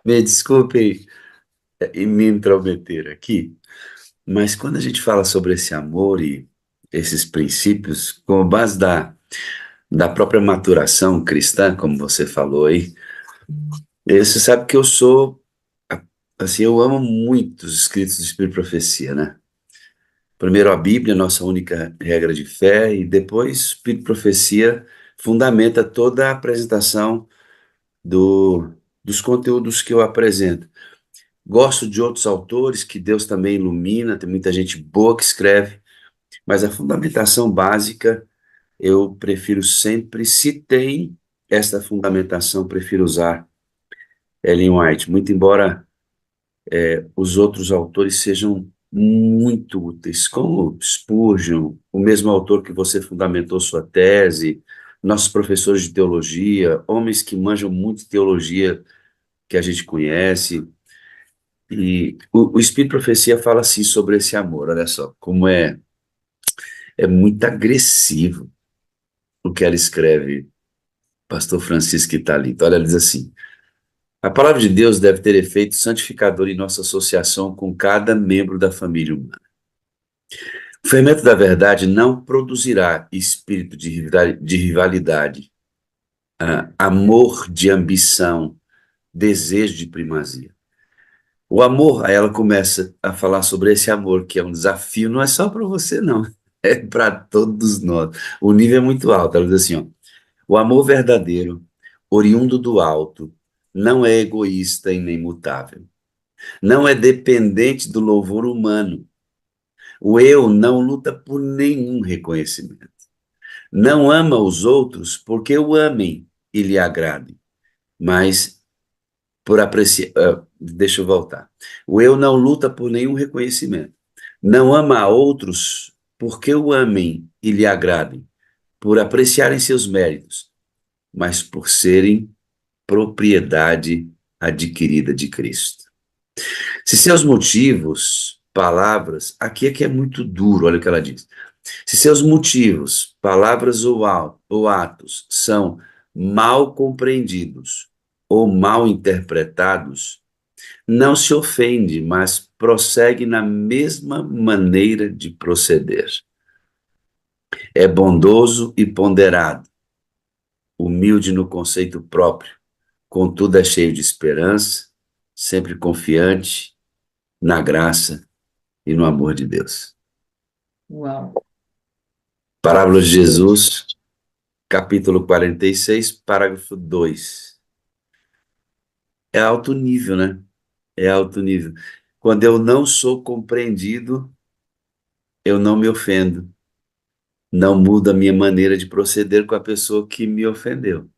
Me desculpe em me intrometer aqui, mas quando a gente fala sobre esse amor e esses princípios, com base da própria maturação cristã, como você falou aí, você sabe que eu sou, assim, eu amo muito os escritos do Espírito e Profecia, né? Primeiro a Bíblia, nossa única regra de fé, e depois o Espírito e Profecia fundamenta toda a apresentação dos conteúdos que eu apresento. Gosto de outros autores que Deus também ilumina, tem muita gente boa que escreve, mas a fundamentação básica eu prefiro sempre, se tem esta fundamentação, prefiro usar Ellen White, muito embora os outros autores sejam muito úteis, como Spurgeon, o mesmo autor que você fundamentou sua tese, nossos professores de teologia, homens que manjam muito de teologia que a gente conhece. E o Espírito e Profecia fala assim sobre esse amor, olha só, como é muito agressivo o que ela escreve, pastor Francisco Italito. Olha, ela diz assim: a palavra de Deus deve ter efeito santificador em nossa associação com cada membro da família humana. O fermento da verdade não produzirá espírito de rivalidade, amor de ambição, desejo de primazia. O amor, aí ela começa a falar sobre esse amor, que é um desafio, não é só para você, não, é para todos nós. O nível é muito alto. Ela diz assim: ó, o amor verdadeiro, oriundo do alto, não é egoísta e nem mutável. Não é dependente do louvor humano. O eu não luta por nenhum reconhecimento. Não ama os outros porque o amem e lhe agradem, mas por apreciar. Deixa eu voltar. O eu não luta por nenhum reconhecimento. Não ama a outros porque o amem e lhe agradem, por apreciarem seus méritos, mas por serem propriedade adquirida de Cristo. Se seus motivos, palavras, aqui é que é muito duro, olha o que ela diz. Se seus motivos, palavras ou atos são mal compreendidos ou mal interpretados, não se ofende, mas prossegue na mesma maneira de proceder. É bondoso e ponderado, humilde no conceito próprio, contudo é cheio de esperança, sempre confiante na graça e no amor de Deus. Uau. Parábola de Jesus, capítulo 46, parágrafo 2. É alto nível, né? É alto nível. Quando eu não sou compreendido, eu não me ofendo. Não muda a minha maneira de proceder com a pessoa que me ofendeu.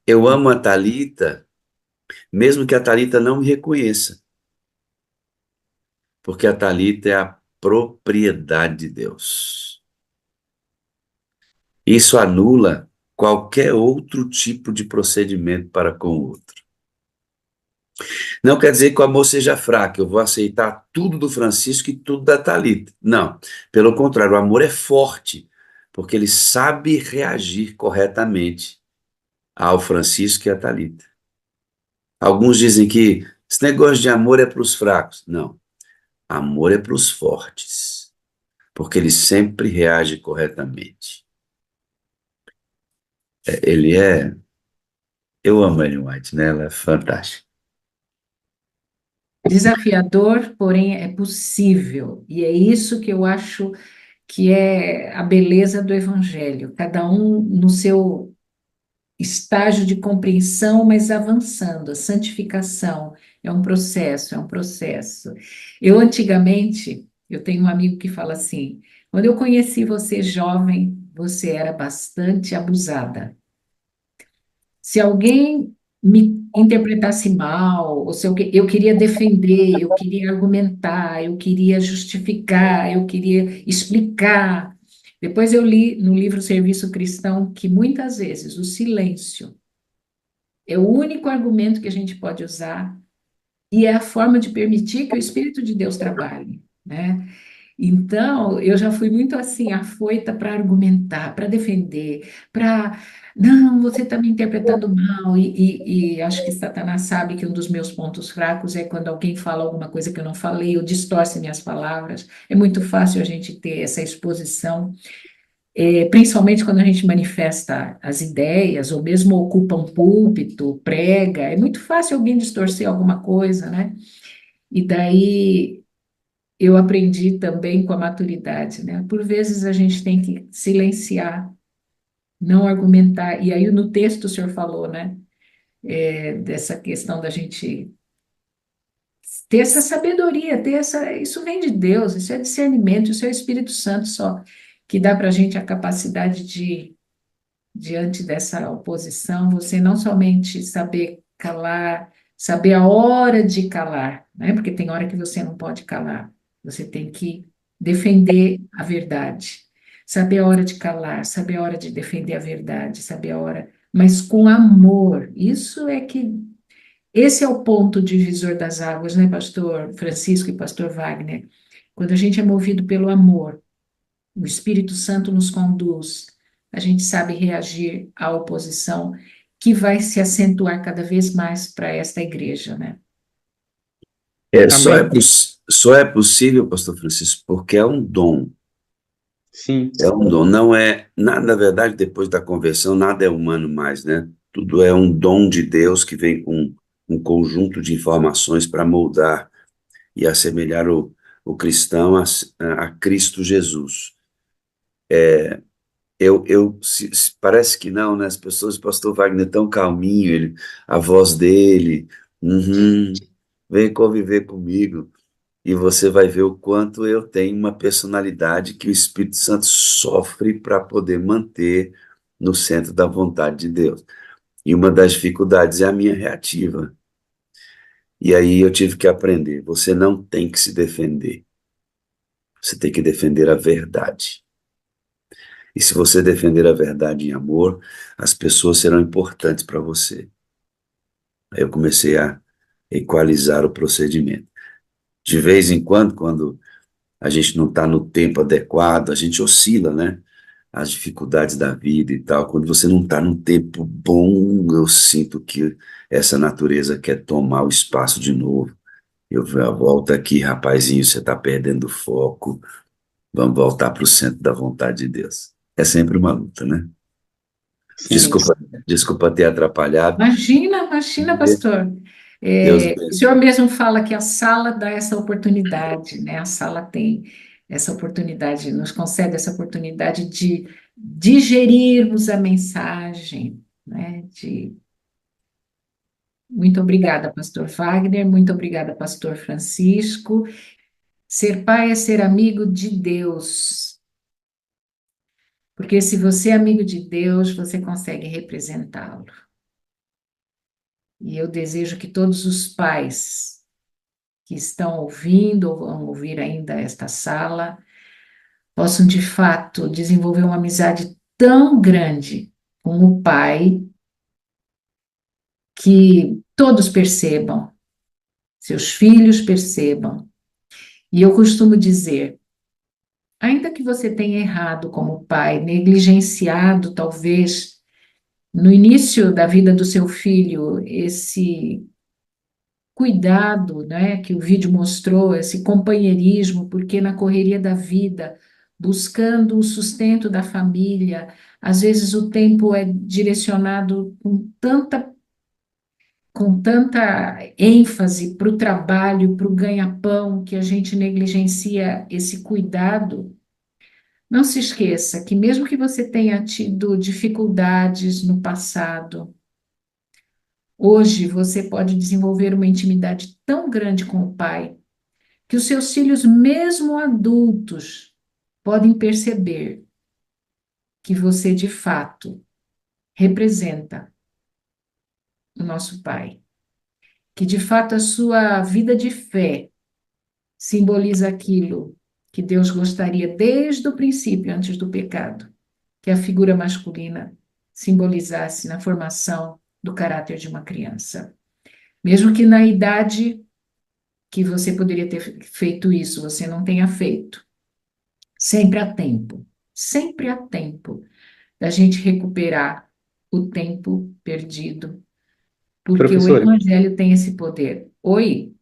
Eu amo a Thalita, mesmo que a Thalita não me reconheça, porque a Thalita é a propriedade de Deus. Isso anula qualquer outro tipo de procedimento para com o outro. Não quer dizer que o amor seja fraco, eu vou aceitar tudo do Francisco e tudo da Thalita. Não, pelo contrário, o amor é forte, porque ele sabe reagir corretamente ao Francisco e à Thalita. Alguns dizem que esse negócio de amor é para os fracos. Não, amor é para os fortes, porque ele sempre reage corretamente. Ele é... Eu amo a Ellen White, né? Ela é fantástica. Desafiador, porém é possível. E é isso que eu acho que é a beleza do Evangelho. Cada um no seu estágio de compreensão, mas avançando. A santificação é um processo, é um processo. Eu, antigamente, eu tenho um amigo que fala assim: quando eu conheci você jovem, você era bastante abusada. Se alguém me interpretasse mal, ou se eu queria defender, eu queria argumentar, eu queria justificar, eu queria explicar. Depois eu li no livro Serviço Cristão que muitas vezes o silêncio é o único argumento que a gente pode usar e é a forma de permitir que o Espírito de Deus trabalhe, né? Então, eu já fui muito assim, afoita para argumentar, para defender, para. Não, você está me interpretando mal, e acho que Satanás sabe que um dos meus pontos fracos é quando alguém fala alguma coisa que eu não falei, ou distorce minhas palavras. É muito fácil a gente ter essa exposição, principalmente quando a gente manifesta as ideias, ou mesmo ocupa um púlpito, prega, é muito fácil alguém distorcer alguma coisa, né? E daí eu aprendi também com a maturidade, né? Por vezes a gente tem que silenciar, não argumentar. E aí no texto o senhor falou, né? Dessa questão da gente ter essa sabedoria, ter essa. Isso vem de Deus, isso é discernimento, isso é o Espírito Santo só, que dá para a gente a capacidade de, diante dessa oposição, você não somente saber calar, saber a hora de calar, né? Porque tem hora que você não pode calar, você tem que defender a verdade, saber a hora de calar, saber a hora de defender a verdade, saber a hora, mas com amor. Isso é que esse é o ponto divisor das águas, né, pastor Francisco e pastor Wagner? Quando a gente é movido pelo amor, o Espírito Santo nos conduz, a gente sabe reagir à oposição que vai se acentuar cada vez mais para esta igreja, né? Amém. Só é possível, pastor Francisco, porque é um dom. Sim, É um dom, não é, na verdade, depois da conversão, nada é humano mais, né? Tudo é um dom de Deus que vem com um conjunto de informações para moldar e assemelhar o cristão a Cristo Jesus. Parece que não, né? As pessoas, o pastor Wagner é tão calminho, a voz dele, "Uhum, vem conviver comigo, e você vai ver o quanto eu tenho uma personalidade que o Espírito Santo sofre para poder manter no centro da vontade de Deus. E uma das dificuldades é a minha reativa. E aí eu tive que aprender, você não tem que se defender, você tem que defender a verdade. E se você defender a verdade em amor, as pessoas serão importantes para você. Aí eu comecei a equalizar o procedimento. De vez em quando, quando a gente não está no tempo adequado, a gente oscila, né? As dificuldades da vida e tal. Quando você não está num tempo bom, eu sinto que essa natureza quer tomar o espaço de novo. Eu volto aqui, rapazinho, você está perdendo o foco. Vamos voltar para o centro da vontade de Deus. É sempre uma luta, né? Sim, Desculpa, desculpa ter atrapalhado. Imagina, imagina, pastor. Deus O abençoe. senhor mesmo fala que a sala dá essa oportunidade, né? A sala tem essa oportunidade, nos concede essa oportunidade de digerirmos a mensagem, né? Muito obrigada, pastor Wagner, muito obrigada, pastor Francisco. Ser pai é ser amigo de Deus, porque se você é amigo de Deus, você consegue representá-lo. E eu desejo que todos os pais que estão ouvindo ou vão ouvir ainda esta sala possam de fato desenvolver uma amizade tão grande com o Pai que todos percebam, seus filhos percebam. E eu costumo dizer, ainda que você tenha errado como pai, negligenciado talvez no início da vida do seu filho esse cuidado, né, que o vídeo mostrou, esse companheirismo, porque na correria da vida, buscando o sustento da família, às vezes o tempo é direcionado com tanta ênfase para o trabalho, para o ganha-pão, que a gente negligencia esse cuidado. Não se esqueça que mesmo que você tenha tido dificuldades no passado, hoje você pode desenvolver uma intimidade tão grande com o Pai que os seus filhos, mesmo adultos, podem perceber que você, de fato, representa o nosso Pai, que, de fato, a sua vida de fé simboliza aquilo que Deus gostaria desde o princípio, antes do pecado, que a figura masculina simbolizasse na formação do caráter de uma criança. Mesmo que na idade que você poderia ter feito isso, você não tenha feito. Sempre há tempo da gente recuperar o tempo perdido, porque o professora, Evangelho tem esse poder. Oi,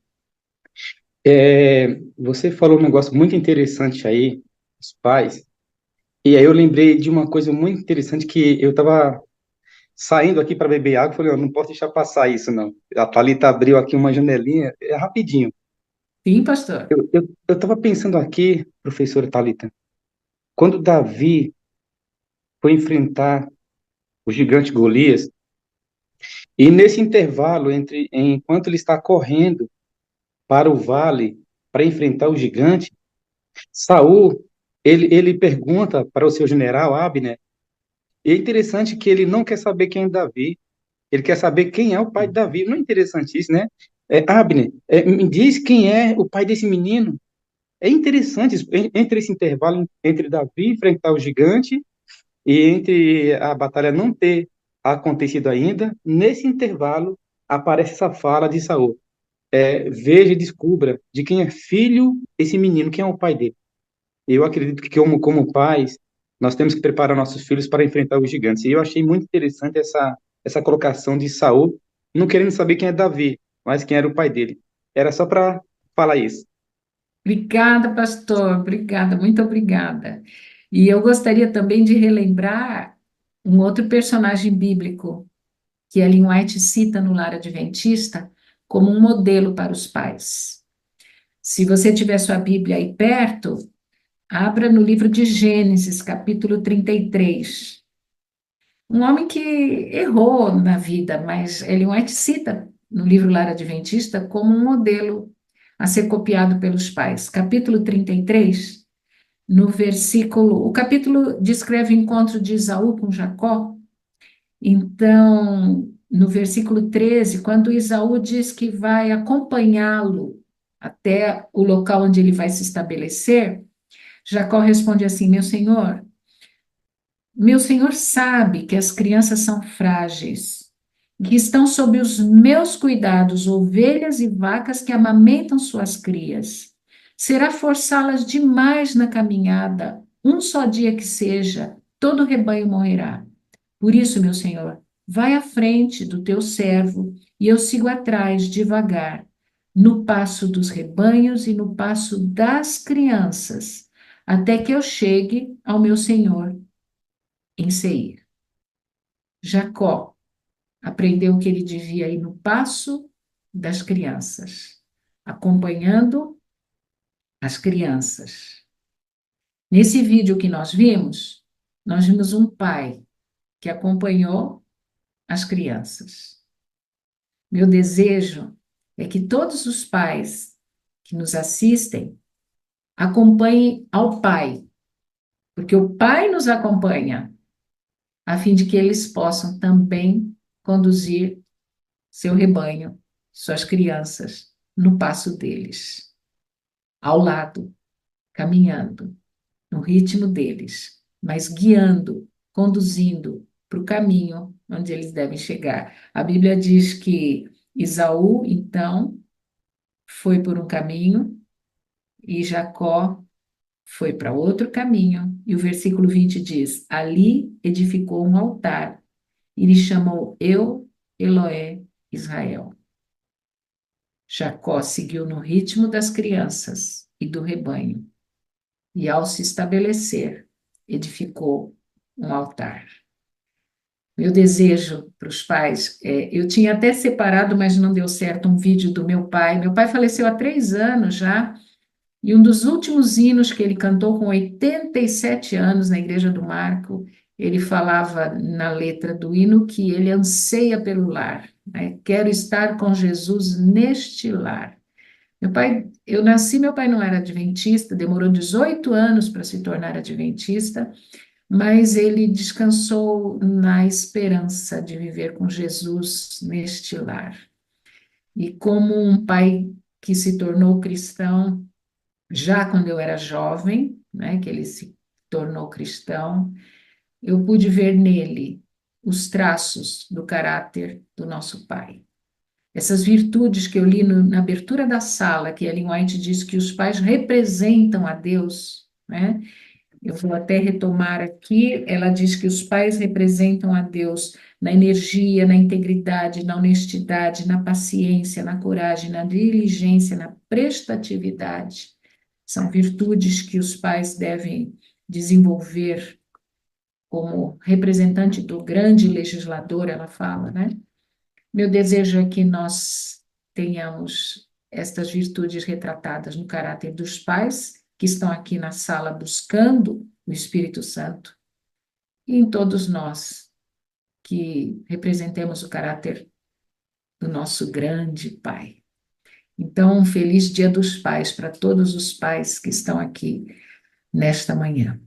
você falou um negócio muito interessante aí, os pais, e aí eu lembrei de uma coisa muito interessante que eu estava saindo aqui para beber água, falei, eu não posso deixar passar isso, não. A Thalita abriu aqui uma janelinha, é rapidinho. sim, pastor. Eu estava pensando aqui, professora Thalita, quando Davi foi enfrentar o gigante Golias, e nesse intervalo enquanto ele está correndo para o vale para enfrentar o gigante, Saul, ele pergunta para o seu general Abner, e é interessante que ele não quer saber quem é Davi, ele quer saber quem é o pai de Davi. Não é interessante isso, né? Abner, me diz quem é o pai desse menino. É interessante isso, entre esse intervalo entre Davi enfrentar o gigante e entre a batalha não ter acontecido ainda, nesse intervalo aparece essa fala de Saul. Veja e descubra de quem é filho esse menino, quem é o pai dele. Eu acredito que, como pais, nós temos que preparar nossos filhos para enfrentar os gigantes. E eu achei muito interessante essa colocação de Saul, não querendo saber quem é Davi, mas quem era o pai dele. Era só para falar isso. Obrigada, pastor. Obrigada, muito obrigada. E eu gostaria também de relembrar um outro personagem bíblico que Ellen White cita no Lar Adventista como um modelo para os pais. Se você tiver sua Bíblia aí perto, abra no livro de Gênesis, capítulo 33. Um homem que errou na vida, mas Ellen White cita no livro Lar Adventista como um modelo a ser copiado pelos pais. Capítulo 33, no versículo. O capítulo descreve o encontro de Esaú com Jacó, Então, no versículo 13, quando Esaú diz que vai acompanhá-lo até o local onde ele vai se estabelecer, Jacó responde assim: meu senhor sabe que as crianças são frágeis, que estão sob os meus cuidados, ovelhas e vacas que amamentam suas crias. Será forçá-las demais na caminhada, um só dia que seja, todo o rebanho morrerá. Por isso, meu senhor, vai à frente do teu servo e eu sigo atrás devagar, no passo dos rebanhos e no passo das crianças, até que eu chegue ao meu senhor em Seir. Jacó aprendeu que ele devia ir no passo das crianças, acompanhando as crianças. Nesse vídeo que nós vimos um pai que acompanhou as crianças. Meu desejo é que todos os pais que nos assistem acompanhem ao pai, porque o pai nos acompanha, a fim de que eles possam também conduzir seu rebanho, suas crianças, no passo deles, ao lado, caminhando, no ritmo deles, mas guiando, conduzindo para o caminho onde eles devem chegar. A Bíblia diz que Esaú, então, foi por um caminho e Jacó foi para outro caminho. E o versículo 20 diz: ali edificou um altar e lhe chamou Eu, Eloé, Israel. Jacó seguiu no ritmo das crianças e do rebanho, e ao se estabelecer, edificou um altar. Meu desejo para os pais, eu tinha até separado, mas não deu certo, um vídeo do meu pai. Meu pai faleceu há 3 anos já, e um dos últimos hinos que ele cantou com 87 anos na Igreja do Marco, ele falava na letra do hino que ele anseia pelo lar, né? Quero estar com Jesus neste lar. Eu nasci, meu pai não era adventista, demorou 18 anos para se tornar adventista, mas ele descansou na esperança de viver com Jesus neste lar. E como um pai que se tornou cristão, já quando eu era jovem, né, que ele se tornou cristão, eu pude ver nele os traços do caráter do nosso pai. Essas virtudes que eu li na abertura da sala, que Ellen White diz que os pais representam a Deus, né? Eu vou até retomar aqui, ela diz que os pais representam a Deus na energia, na integridade, na honestidade, na paciência, na coragem, na diligência, na prestatividade. São virtudes que os pais devem desenvolver como representante do grande legislador, ela fala, né? Meu desejo é que nós tenhamos estas virtudes retratadas no caráter dos pais que estão aqui na sala buscando o Espírito Santo e em todos nós que representemos o caráter do nosso grande Pai. Então, um feliz Dia dos Pais para todos os pais que estão aqui nesta manhã.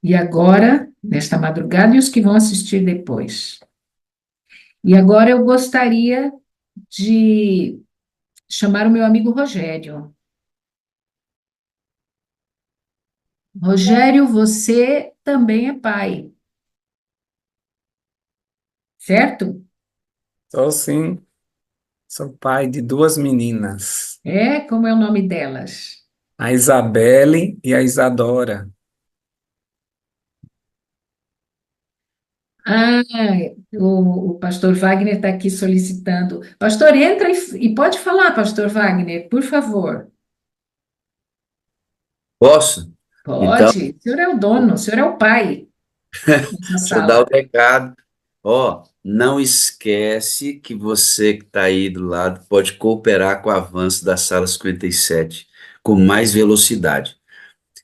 E agora, nesta madrugada, e os que vão assistir depois. E agora eu gostaria de chamar o meu amigo Rogério. Rogério, você também é pai, certo? Sou sim, sou pai de duas meninas, É, como é o nome delas? a Isabelle e a Isadora. Ah, o pastor Wagner está aqui solicitando. Pastor, entra e pode falar, pastor Wagner, por favor. Posso? Então, Pode. O senhor é o dono, o senhor é o pai nessa deixa eu dar o sala. recado. Ó, não esquece que você que está aí do lado pode cooperar com o avanço da sala 57 com mais velocidade.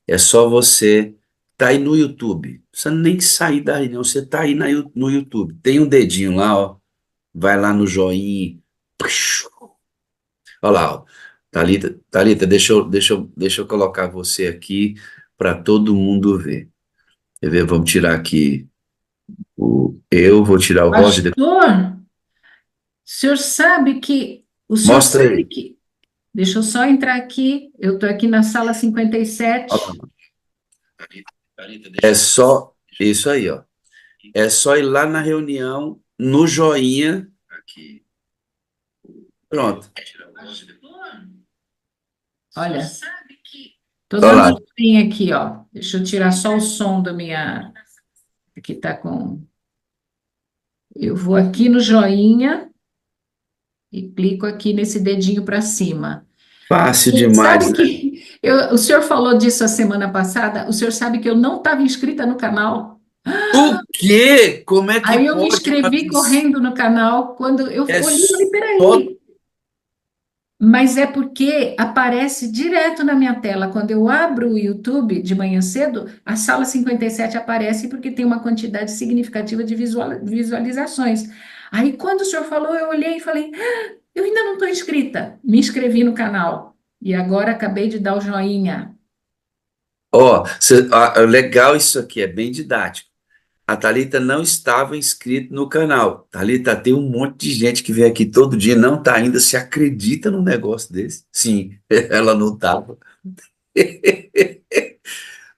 É só você tá aí no YouTube. Você nem sair daí, não. Você tá aí no YouTube. Tem um dedinho lá, ó. Vai lá no joinha. Olha lá, ó. Thalita, deixa eu colocar você aqui para todo mundo ver. Quer ver? Vamos tirar aqui. Eu vou tirar o Roger. Pastor, o senhor Mostra sabe aí. que, deixa eu só entrar aqui, eu estou aqui na sala 57. Ó, é só isso aí, ó. É só ir lá na reunião, no joinha. Pronto. Olha, estou Olha dando lá. joinha aqui, ó. Deixa eu tirar só o som da minha. Aqui tá com. Eu vou aqui no joinha e clico aqui nesse dedinho para cima. Fácil E demais, sabe né? que o senhor falou disso a semana passada? O senhor sabe que eu não estava inscrita no canal. O quê? Como é que Aí eu me pode uma inscrevi correndo no canal. Quando eu é olhei, falei, só. peraí. Mas é porque aparece direto na minha tela. Quando eu abro o YouTube de manhã cedo, a sala 57 aparece porque tem uma quantidade significativa de visualizações. Aí, quando o senhor falou, eu olhei e falei, "Ah, eu ainda não estou inscrita." Me inscrevi no canal. E agora acabei de dar o joinha. Ó, legal isso aqui, é bem didático. A Thalita não estava inscrita no canal. Thalita, tem um monte de gente que vem aqui todo dia, e não tá ainda, se acredita num negócio desse? Sim, ela não estava.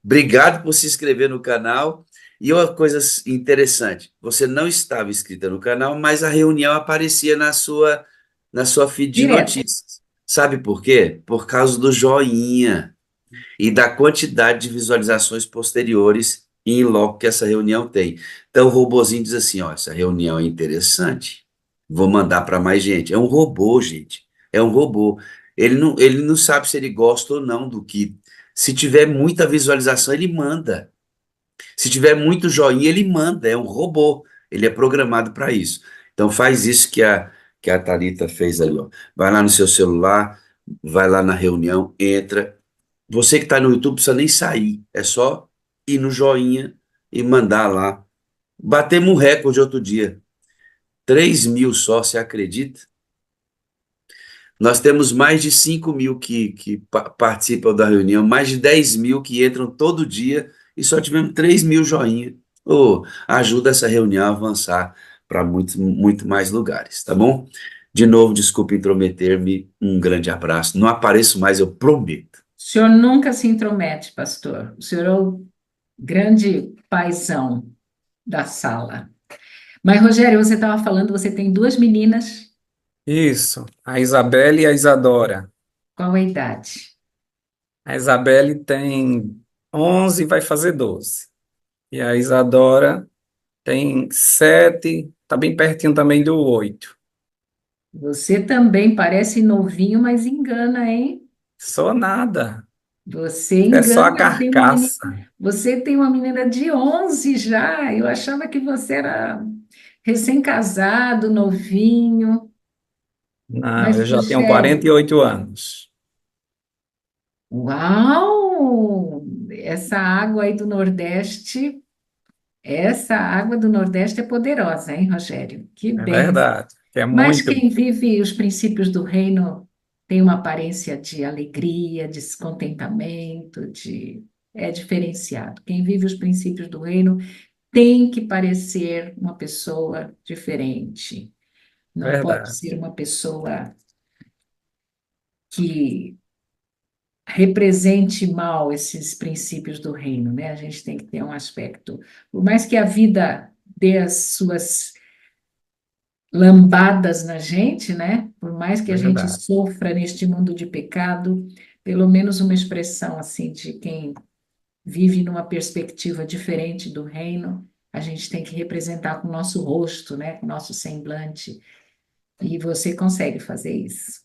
Obrigado por se inscrever no canal. E uma coisa interessante, você não estava inscrita no canal, mas a reunião aparecia na sua feed de Direto. notícias. Sabe por quê? Por causa do joinha e da quantidade de visualizações posteriores em loco que essa reunião tem. Então o robozinho diz assim, ó, essa reunião é interessante, vou mandar para mais gente. É um robô, gente, é um robô. Ele não sabe se ele gosta ou não do que. Se tiver muita visualização, ele manda. Se tiver muito joinha, ele manda. É um robô. Ele é programado para isso. Então faz isso que a Thalita fez ali, ó. Vai lá no seu celular, vai lá na reunião, entra. Você que está no YouTube precisa nem sair, é só ir no joinha e mandar lá. Batemos um recorde outro dia, 3.000 só, você acredita? Nós temos mais de 5.000 que participam da reunião, mais de 10.000 que entram todo dia e só tivemos 3.000 joinha. Ô, ajuda essa reunião a avançar para muito, muito mais lugares, tá bom? De novo, desculpe intrometer-me, um grande abraço. Não apareço mais, eu prometo. O senhor nunca se intromete, pastor. O senhor é o grande paizão da sala. Mas, Rogério, você estava falando, você tem duas meninas. Isso, a Isabelle e a Isadora. Qual a idade? A Isabelle tem 11 e vai fazer 12. E a Isadora tem 7, tá bem pertinho também do 8. Você também parece novinho, mas engana, hein? Sou nada, Você é só engana, a eu tenho uma menina, carcaça. você tem uma menina de 11 já. Eu achava que você era recém-casado, novinho. Não, Mas, eu já tenho Rogério, 48 anos. uau! Essa água do Nordeste é poderosa, hein, Rogério? Que É bem. verdade, é Mas muito. quem vive os princípios do reino tem uma aparência de alegria, de contentamento, é diferenciado. Quem vive os princípios do reino tem que parecer uma pessoa diferente. Não pode Verdade, ser uma pessoa que represente mal esses princípios do reino, né? A gente tem que ter um aspecto, por mais que a vida dê as suas lambadas na gente, né? Por mais que a gente verdade, sofra neste mundo de pecado, pelo menos uma expressão assim de quem vive numa perspectiva diferente do reino, a gente tem que representar com o nosso rosto, né? Com o nosso semblante. E você consegue fazer isso.